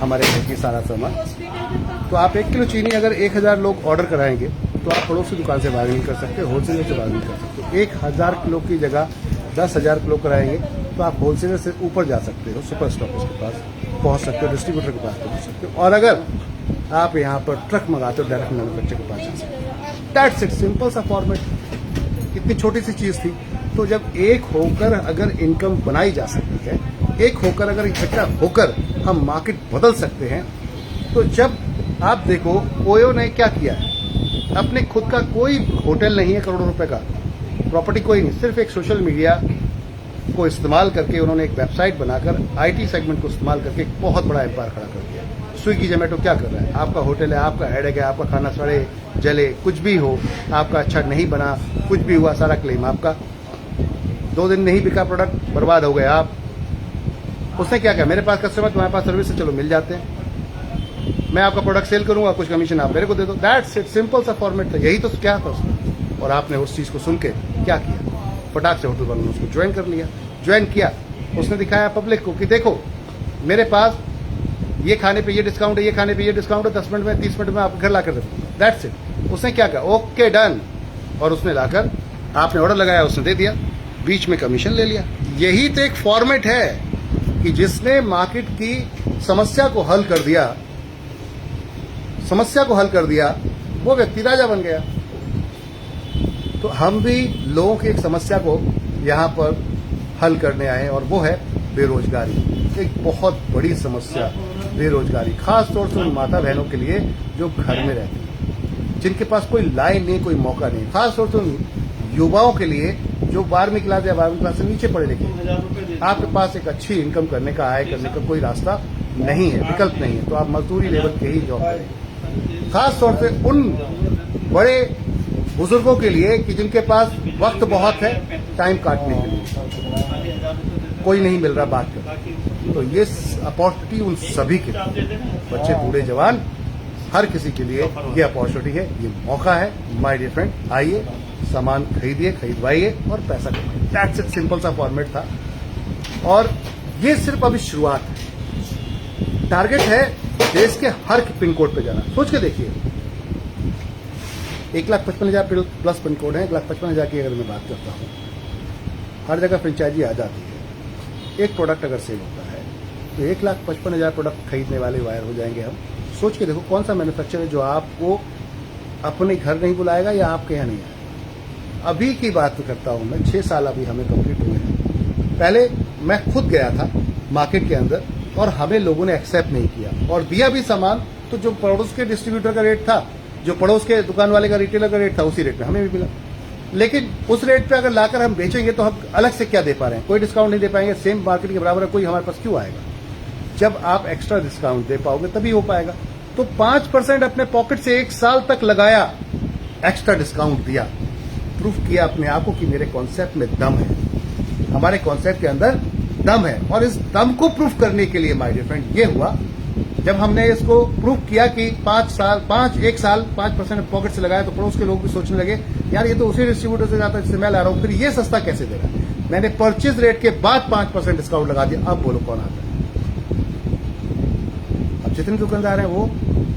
हमारे घर की सारा सामान, तो आप 1 किलो चीनी अगर 1000 लोग ऑर्डर कराएंगे तो आप पड़ोसी दुकान से बार्गेनिंग कर सकते हो, होलसेलर से बार्गेनिंग कर सकते हो। 1000 किलो की जगह 10,000 किलो कराएंगे तो आप होलसेलर से ऊपर जा सकते हो, सुपर स्टॉकिस्ट के पास पहुंच सकते हो, डिस्ट्रीब्यूटर के पास पहुंच सकते हो, और अगर आप यहाँ पर ट्रक मंगाते हो डायरेक्ट मैन्युफैक्चर के पास जा सकते हो। दैट्स इट, सिंपल सा फॉर्मेट। इतनी छोटी सी चीज़ थी। तो जब एक होकर अगर इनकम बनाई जा सकती है, एक होकर अगर इकट्ठा होकर हम मार्केट बदल सकते हैं, तो जब आप देखो ओयो ने क्या किया है, अपने खुद का कोई होटल नहीं है करोड़ों रुपए का, प्रॉपर्टी कोई नहीं, सिर्फ एक सोशल मीडिया को इस्तेमाल करके उन्होंने एक वेबसाइट बनाकर आईटी सेगमेंट को इस्तेमाल करके एक बहुत बड़ा एम्पायर खड़ा कर दिया। स्विगी जोमेटो क्या कर रहा है, आपका होटल है, आपका हेडेक है, आपका खाना सड़े जले कुछ भी हो, आपका अच्छा नहीं बना, कुछ भी हुआ, सारा क्लेम आपका। 2 दिन नहीं बिका प्रोडक्ट, बर्बाद हो गए आप। उसने क्या किया, मेरे पास कस्टमर तुम्हारे पास सर्विस है, चलो मिल जाते हैं, मैं आपका प्रोडक्ट सेल करूंगा, कुछ कमीशन आप मेरे को दे दो। दैट्स इट, सिंपल सा फॉर्मेट था। यही तो क्या था उसमें। और आपने उस चीज को सुन के क्या किया, फटाक से होटल वालों ने उसको ज्वाइन कर लिया। ज्वाइन किया, उसने दिखाया पब्लिक को कि देखो मेरे पास ये खाने पे ये डिस्काउंट है, ये खाने पे ये डिस्काउंट है, 10 मिनट में 30 मिनट में आप घर लाकर देते। That's it. उसने क्या कहा, ओके डन, और उसने लाकर आपने ऑर्डर लगाया, उसने दे दिया, बीच में कमीशन ले लिया। यही तो एक फॉर्मेट है कि जिसने मार्केट की समस्या को हल कर दिया, समस्या को हल कर दिया, वो व्यक्ति राजा बन गया। तो हम भी लोगों की एक समस्या को यहाँ पर हल करने आए, और वो है बेरोजगारी। एक बहुत बड़ी समस्या बेरोजगारी, खास तौर से उन माता बहनों के लिए जो घर में रहती हैं, जिनके पास कोई लाइन नहीं, कोई मौका नहीं, खास तौर से उन युवाओं के लिए जो 12वीं क्लास या 12वीं क्लास से नीचे पढ़े लिखे। आपके पास एक अच्छी इनकम करने का, आय करने का कोई रास्ता नहीं है, विकल्प नहीं है, तो आप मजदूरी लेवल के ही जॉब करें। खास तौर से उन बड़े बुजुर्गों के लिए कि जिनके पास वक्त बहुत है टाइम काटने के लिए, कोई नहीं मिल रहा बात कर, तो ये अपॉर्चुनिटी उन सभी के लिए, बच्चे बूढ़े जवान हर किसी के लिए ये अपॉर्चुनिटी है, ये मौका है। माय डियर फ्रेंड, आइए सामान खरीदिए, खरीदवाइए और पैसा कमाइए। दैट्स इट, सिंपल सा फॉर्मेट था, और ये सिर्फ अभी शुरुआत है। टारगेट है देश के हर पिन कोड पे जाना। सोच के देखिए, 1,55,000 प्लस पिन कोड है। 1,55,000 की अगर मैं बात करता हूँ, हर जगह फ्रेंचाइजी आ जाती है। एक प्रोडक्ट अगर सेल होता है तो 1,55,000 प्रोडक्ट खरीदने वाले वायर हो जाएंगे हम। सोच के देखो कौन सा मैन्युफैक्चरर है जो आपको अपने घर नहीं बुलाएगा या आपके यहाँ नहीं आएगा। अभी की बात करता हूँ मैं, 6 साल अभी हमें कंप्लीट हुए हैं। पहले मैं खुद गया था मार्केट के अंदर, और हमें लोगों ने एक्सेप्ट नहीं किया, और दिया भी सामान तो जो पड़ोस के डिस्ट्रीब्यूटर का रेट था, जो पड़ोस के दुकान वाले का रिटेलर का रेट था, उसी रेट में हमें भी मिला। लेकिन उस रेट पे अगर लाकर हम बेचेंगे तो हम अलग से क्या दे पा रहे हैं, कोई डिस्काउंट नहीं दे पाएंगे, सेम मार्केट के बराबर है, कोई हमारे पास क्यों आएगा। जब आप एक्स्ट्रा डिस्काउंट दे पाओगे तभी हो पाएगा। तो 5% अपने पॉकेट से 1 साल तक लगाया, एक्स्ट्रा डिस्काउंट दिया, प्रूफ किया अपने आप को कि मेरे कॉन्सेप्ट में दम है, हमारे कॉन्सेप्ट के अंदर दम है। और इस दम को प्रूफ करने के लिए माय डियर फ्रेंड ये हुआ जब हमने इसको प्रूफ किया कि 1 साल 5% पॉकेट से लगाया, तो पड़ोस के लोग भी सोचने लगे यार ये तो उसी डिस्ट्रीब्यूटर से जाता है जिससे मैं ला रहा हूं, फिर ये सस्ता कैसे दे रहा है। मैंने परचेज रेट के बाद 5% डिस्काउंट लगा दिया। अब बोलो कौन आता है। अब जितने दुकानदार हैं वो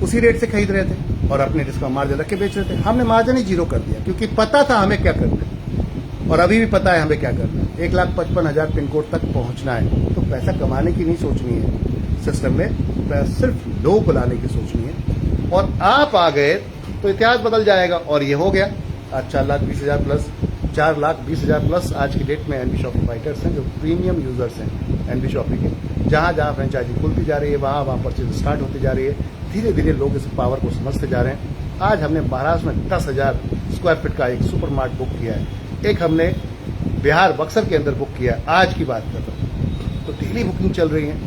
उसी रेट से खरीद रहे थे और अपने डिस्काउंट मार्जिन रख के बेच रहे थे। हमने मार्जिन ही 0 कर दिया, क्योंकि पता था हमें क्या करना है, और अभी भी पता है हमें क्या करना है। 1,55,000 पिन कोड तक पहुंचना है, तो पैसा कमाने की नहीं सोचनी है सिस्टम में, सिर्फ लोग को लाने की सोचनी है। और आप आ गए तो इतिहास बदल जाएगा, और ये हो गया। आज 4,20,000 प्लस, 4,20,000 प्लस आज की डेट में एनबी शॉपी फाइटर्स हैं जो प्रीमियम यूजर्स हैं एनबी शॉपी के। जहां जहां फ्रेंचाइजी खुलती जा रही है, वहां वहां परचेज स्टार्ट होती जा रही है। धीरे धीरे लोग इस पावर को समझते जा रहे हैं। आज हमने महाराष्ट्र में 10,000 स्क्वायर फीट का एक सुपर मार्ट बुक किया है, एक हमने बिहार बक्सर के अंदर बुक किया है। आज की बात कर रहा हूं, तो डेली बुकिंग चल रही है,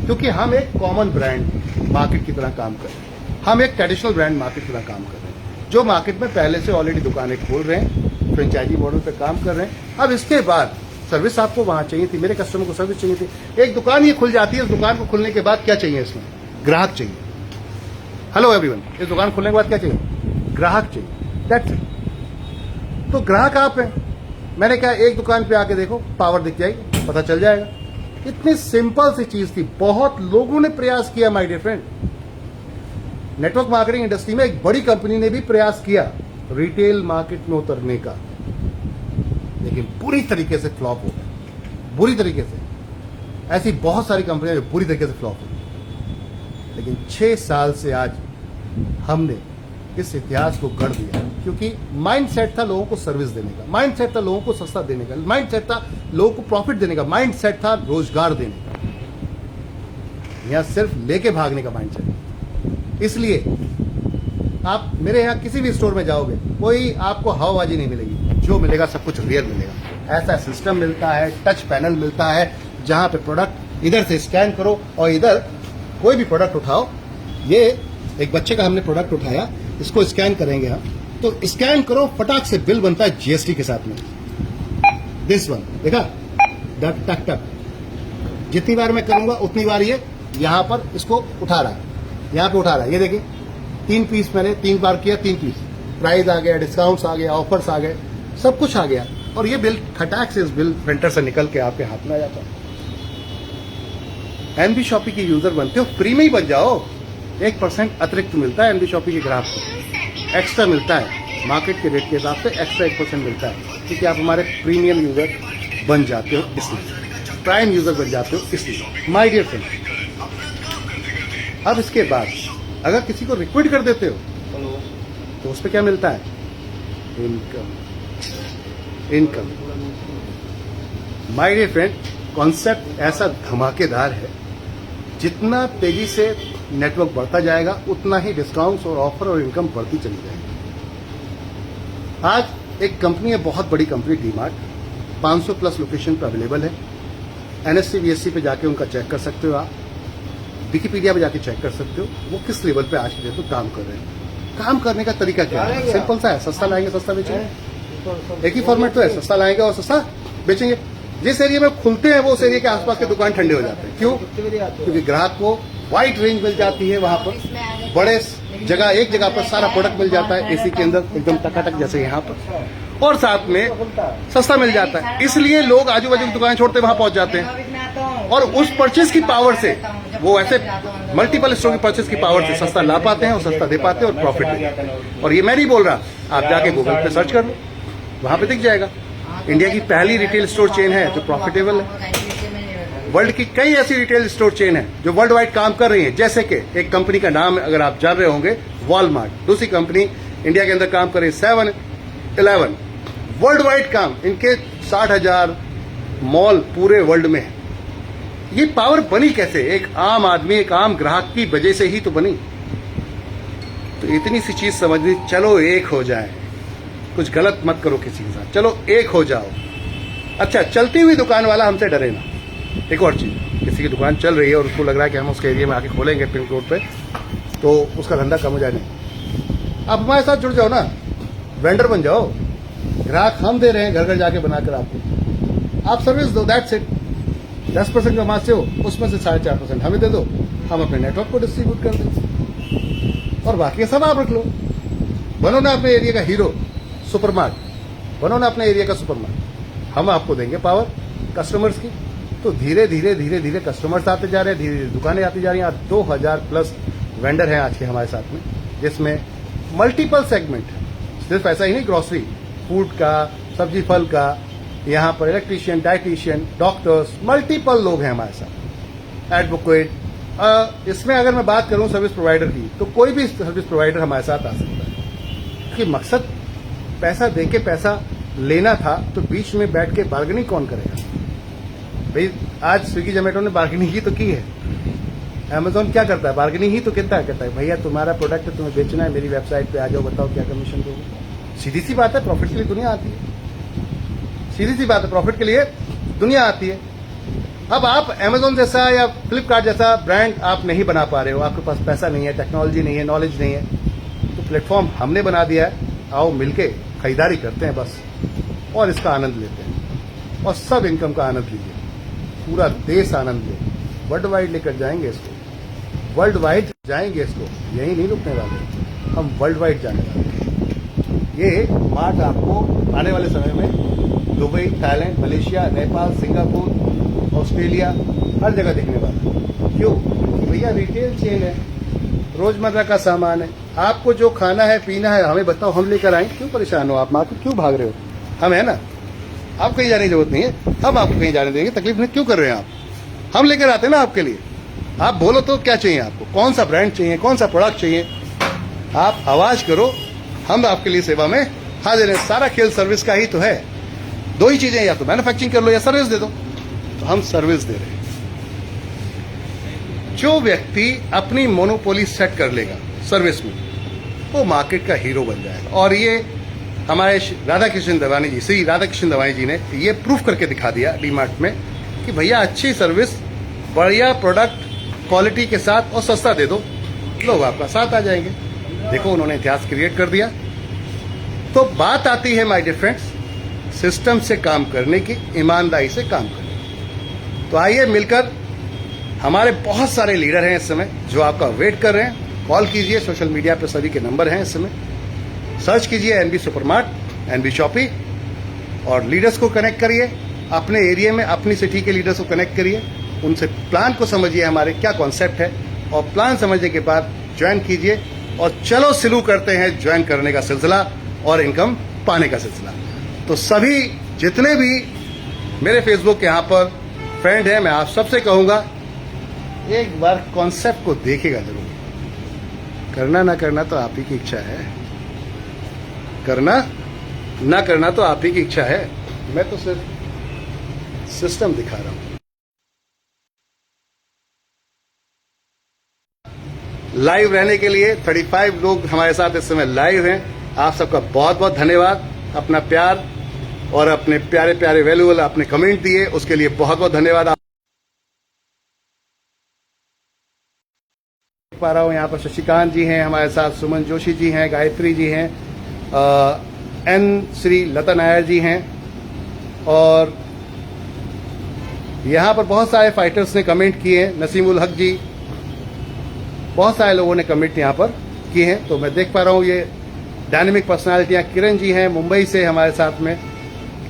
क्योंकि हम एक कॉमन ब्रांड मार्केट की तरह काम कर रहे हैं। हम एक ट्रेडिशनल ब्रांड मार्केट की तरह काम कर रहे हैं, जो मार्केट में पहले से ऑलरेडी दुकानें खोल रहे हैं, फ्रेंचाइजी मॉडल पे काम कर रहे हैं। अब इसके बाद सर्विस आपको वहां चाहिए थी, मेरे कस्टमर को सर्विस चाहिए थी। एक दुकान ये खुल जाती है, उस दुकान को खुलने के बाद क्या चाहिए इसमें, ग्राहक चाहिए। हेलो एवरीवन, इस दुकान खुलने के बाद क्या चाहिए, ग्राहक चाहिए। That's it. तो ग्राहक आप हैं। मैंने कहा एक दुकान पे आके देखो, पावर दिख जाएगी, पता चल जाएगा। इतनी सिंपल सी चीज थी, बहुत लोगों ने प्रयास किया my dear friend. Network marketing industry में एक बड़ी कंपनी ने भी प्रयास किया रिटेल मार्केट में उतरने का, लेकिन बुरी तरीके से फ्लॉप हो गए, बुरी तरीके से। ऐसी बहुत सारी कंपनियां जो बुरी तरीके से फ्लॉप हो गई, लेकिन 6 साल से आज हमने इस इतिहास को गढ़ दिया, क्योंकि माइंडसेट था लोगों को सर्विस देने का, माइंडसेट था लोगों को सस्ता देने का, माइंडसेट था लोगों को प्रॉफिट देने का, माइंडसेट था रोजगार देने का। यहां सिर्फ लेके भागने का माइंडसेट। इसलिए आप मेरे यहाँ किसी भी स्टोर में जाओगे, कोई आपको हवाबाजी नहीं मिलेगी, जो मिलेगा सब कुछ रियल मिलेगा। ऐसा सिस्टम मिलता है, टच पैनल मिलता है, जहां पे प्रोडक्ट इधर से स्कैन करो और इधर कोई भी प्रोडक्ट उठाओ। ये एक बच्चे का हमने प्रोडक्ट उठाया, इसको स्कैन करेंगे हम, तो स्कैन करो, फटाक से बिल बनता है जीएसटी के साथ में। दिस वन देखा, टक टक टक, जितनी बार मैं करूंगा उतनी बार ये यहां पर इसको उठा रहा है, यहां पे उठा रहा है। ये देखिए 3 पीस मैंने 3 बार किया, 3 पीस, प्राइस आ गया, डिस्काउंट्स आ गया, ऑफर्स आ गए, सब कुछ आ गया, और ये बिल खटाक से इस बिल प्रिंटर से निकल के आपके हाथ में आ जाता है। एनबी शॉपी के यूजर बनते हो, फ्री में ही बन जाओ। 1% अतिरिक्त मिलता है एनबी शॉपी के ग्राहक को, एक्स्ट्रा मिलता है मार्केट के रेट के हिसाब से, एक्स्ट्रा 1% मिलता है, क्योंकि आप हमारे प्रीमियम यूजर बन जाते हो, इसलिए प्राइम यूजर बन जाते हो इसलिए। माय डियर फ्रेंड, अब इसके बाद अगर किसी को रिक्वेस्ट कर देते हो तो उस पर क्या मिलता है? Income. My dear friend, concept ऐसा धमाकेदार है, जितना तेजी से नेटवर्क बढ़ता जाएगा उतना ही डिस्काउंट्स और ऑफर और इनकम बढ़ती चली जाएगी। आज एक कंपनी है, बहुत बड़ी कंपनी, डीमार्ट, 500 प्लस लोकेशन पर अवेलेबल है। एनएससी वीएससी पे जाके उनका चेक कर सकते हो, आप विकिपीडिया पे जाके चेक कर सकते हो वो किस लेवल पे आज के डेट में काम कर रहे हैं। काम करने का तरीका क्या है? सिंपल सा है, सस्ता लाएंगे सस्ता बेचेंगे। एक ही फॉर्मेट तो है, सस्ता लाएंगे और सस्ता बेचेंगे। जिस एरिया में खुलते हैं वो उस एरिया के आसपास के दुकान ठंडे हो जाते हैं। क्यों? क्योंकि ग्राहक को वाइड रेंज मिल जाती है, वहां पर बड़े जगह, एक जगह पर सारा प्रोडक्ट मिल जाता है एसी के अंदर, एकदम टकाटक जैसे यहाँ पर, और साथ में सस्ता मिल जाता है। इसलिए लोग आजू बाजू की दुकानें छोड़ते वहां पहुंच जाते हैं, और उस परचेज की पावर से वो ऐसे मल्टीपल स्टोर की परचेज की पावर से सस्ता ला पाते हैं और सस्ता दे पाते हैं और प्रॉफिट ले जाते हैं। और ये मैं नहीं बोल रहा, आप जाके गूगल पे सर्च कर लो, वहां पे दिख जाएगा। इंडिया की पहली रिटेल स्टोर चेन है जो प्रॉफिटेबल है। वर्ल्ड की कई ऐसी रिटेल स्टोर चेन है जो वर्ल्ड वाइड काम कर रही है, जैसे कि एक कंपनी का नाम अगर आप जान रहे होंगे, वॉलमार्ट। दूसरी कंपनी इंडिया के अंदर काम कर रही है 7-Eleven, वर्ल्ड वाइड काम, इनके 60,000 मॉल पूरे वर्ल्ड में है। ये पावर बनी कैसे? एक आम आदमी, एक आम ग्राहक की वजह से ही तो बनी। तो इतनी सी चीज समझनी, चलो एक हो जाए, कुछ गलत मत करो किसी के साथ, चलो एक हो जाओ। अच्छा, चलती हुई दुकान वाला हमसे डरे ना। एक और चीज, किसी की दुकान चल रही है और उसको लग रहा है कि हम उसके एरिया में आके खोलेंगे पिन कोड पे तो उसका धंधा कम हो जाए, नहीं। आप हमारे साथ जुड़ जाओ ना, वेंडर बन जाओ, ग्राहक हम दे रहे हैं घर घर जाके बनाकर आपको, आप सर्विस दो, दैट्स इट। 10% कमाते हो, उसमें से 4.5% हमें दे दो, हम अपने नेटवर्क को डिस्ट्रीब्यूट कर दें, और बाकी सब आप रख लो। बनो ना अपने एरिया का हीरो, सुपरमार्ट बनो ना अपने एरिया का सुपरमार्ट, हम आपको देंगे पावर कस्टमर्स की। तो धीरे धीरे धीरे धीरे कस्टमर्स आते जा रहे हैं, धीरे धीरे दुकानें आती जा रही हैं। 2000 प्लस वेंडर हैं आज के हमारे साथ में, जिसमें मल्टीपल सेगमेंट है, सिर्फ ऐसा ही नहीं, ग्रोसरी, फूड का, सब्जी फल का, यहाँ पर इलेक्ट्रीशियन, डाइटिशियन, डॉक्टर्स, मल्टीपल लोग हैं हमारे साथ, एडवोकेट। इसमें अगर मैं बात करूं सर्विस प्रोवाइडर की, तो कोई भी सर्विस प्रोवाइडर हमारे साथ आ सकता है, कि मकसद पैसा देके पैसा लेना था, तो बीच में बैठ के बार्गेनिंग कौन करेगा भाई? आज स्विगी जोमेटो ने बार्गेनिंग ही तो की है। अमेजोन क्या करता है? बार्गेनिंग ही तो कहता है भैया तुम्हारा प्रोडक्ट है, तुम्हें बेचना है, मेरी वेबसाइट पे आ जाओ, बताओ क्या कमीशन दोगे। सीधी सी बात है, प्रॉफिट के लिए दुनिया आती है, सीधी सी बात है, प्रॉफिट के लिए दुनिया आती है। अब आप अमेजोन जैसा या फ्लिपकार्ट जैसा ब्रांड आप नहीं बना पा रहे हो, आपके पास पैसा नहीं है, टेक्नोलॉजी नहीं है, नॉलेज नहीं है, तो प्लेटफॉर्म हमने बना दिया है, आओ मिलके खरीदारी करते हैं बस, और इसका आनंद लेते हैं, और सब इनकम का आनंद लीजिए, पूरा देश आनंद ले, वर्ल्ड वाइड लेकर जाएंगे इसको, वर्ल्ड वाइड जाएंगे इसको, यही नहीं रुकने वाले, हम वर्ल्ड वाइड जाने वाले हैं। ये मार्ट आपको आने वाले समय में Dubai, Thailand, Malaysia, Nepal, Singapore, Australia, हर जगह दिखने वाला है। क्यों? क्योंकि भैया रिटेल चेन है, रोजमर्रा का सामान है, आपको जो खाना है पीना है हमें बताओ, हम लेकर आए, क्यों परेशान हो आप? मार्केट क्यों भाग रहे हो? हम है ना, आपको कहीं जाने की जरूरत नहीं है, हम आपको कहीं जाने देंगे। तकलीफ नहीं क्यों कर रहे हैं आप? हम लेकर आते हैं ना आपके लिए। आप बोलो तो क्या चाहिए आपको, कौन सा ब्रांड चाहिए, कौन सा प्रोडक्ट चाहिए, आप आवाज करो, हम आपके लिए सेवा में हाजिर हैं। सारा खेल सर्विस का ही तो है। दो ही चीजें, या तो मैन्युफैक्चरिंग कर लो या सर्विस दे दो। तो हम सर्विस दे रहे हैं। जो व्यक्ति अपनी मोनोपोली सेट कर लेगा सर्विस में, वो मार्केट का हीरो बन जाएगा। और ये हमारे राधा कृष्ण दवानी जी, श्री राधा कृष्ण दवानी जी ने ये प्रूफ करके दिखा दिया डीमार्ट में कि भैया अच्छी सर्विस, बढ़िया प्रोडक्ट, क्वालिटी के साथ और सस्ता दे दो, लोग आपका साथ आ जाएंगे। देखो उन्होंने इतिहास क्रिएट कर दिया। तो बात आती है माय डियर फ्रेंड्स, सिस्टम से काम करने की, ईमानदारी से काम करने की। तो आइए मिलकर, हमारे बहुत सारे लीडर हैं इस समय जो आपका वेट कर रहे हैं। कॉल कीजिए, सोशल मीडिया पर सभी के नंबर हैं इस समय। सर्च कीजिए एनबी सुपरमार्ट, एनबी शॉपी, और लीडर्स को कनेक्ट करिए। अपने एरिया में अपनी सिटी के लीडर्स को कनेक्ट करिए, उनसे प्लान को समझिए हमारे क्या कॉन्सेप्ट है, और प्लान समझने के बाद ज्वाइन कीजिए। और चलो शुरू करते हैं ज्वाइन करने का सिलसिला और इनकम पाने का सिलसिला। तो सभी जितने भी मेरे फेसबुक के यहाँ पर फ्रेंड हैं, मैं आप सबसे कहूँगा एक बार कॉन्सेप्ट को देखिएगा जरूर। करना ना करना तो आप ही की इच्छा है, करना ना करना तो आप ही की इच्छा है। मैं तो सिर्फ सिस्टम दिखा रहा हूं। लाइव रहने के लिए 35 लोग हमारे साथ इस समय लाइव हैं। आप सबका बहुत बहुत धन्यवाद। अपना प्यार और अपने प्यारे प्यारे वैल्यूएबल अपने कमेंट दिए, उसके लिए बहुत बहुत धन्यवाद। आप पा रहा हूं यहाँ पर शशिकांत जी हैं हमारे साथ, सुमन जोशी जी हैं, गायत्री जी हैं, एन श्री लता नायर जी हैं, और यहाँ पर बहुत सारे फाइटर्स ने कमेंट किए हैं। नसीमुल हक जी, बहुत सारे लोगों ने कमेंट यहाँ पर किए हैं। तो मैं देख पा रहा हूँ ये डायनेमिक पर्सनालिटियाँ। किरण जी हैं मुंबई से हमारे साथ में,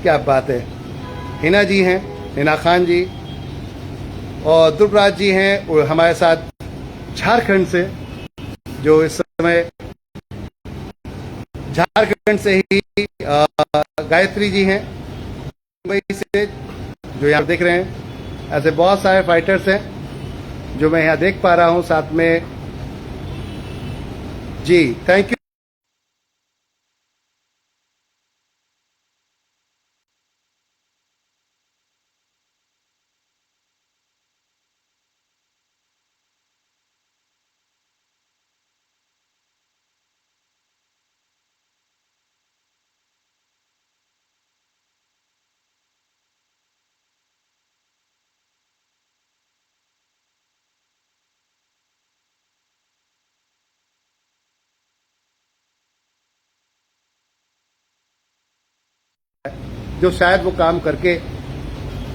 क्या बात है। हिना जी हैं, हिना खान जी, और ध्रुवराज जी हैं और हमारे साथ झारखंड से, जो इस समय झारखंड से ही गायत्री जी हैं मुंबई से, जो यहाँ देख रहे हैं। ऐसे बहुत सारे फाइटर्स हैं जो मैं यहाँ देख पा रहा हूँ साथ में जी। Thank you. जो शायद वो काम करके,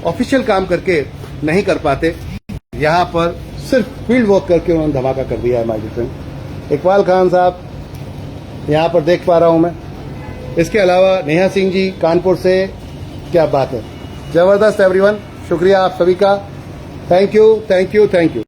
ऑफिशियल काम करके नहीं कर पाते, यहाँ पर सिर्फ फील्ड वर्क करके उन्होंने धमाका कर दिया है my dear friend. Iqbal Khan साहब यहाँ पर देख पा रहा हूँ मैं। इसके अलावा नेहा सिंह जी कानपुर से, क्या बात है, जबरदस्त एवरीवन। शुक्रिया आप सभी का। Thank you, thank you, thank you.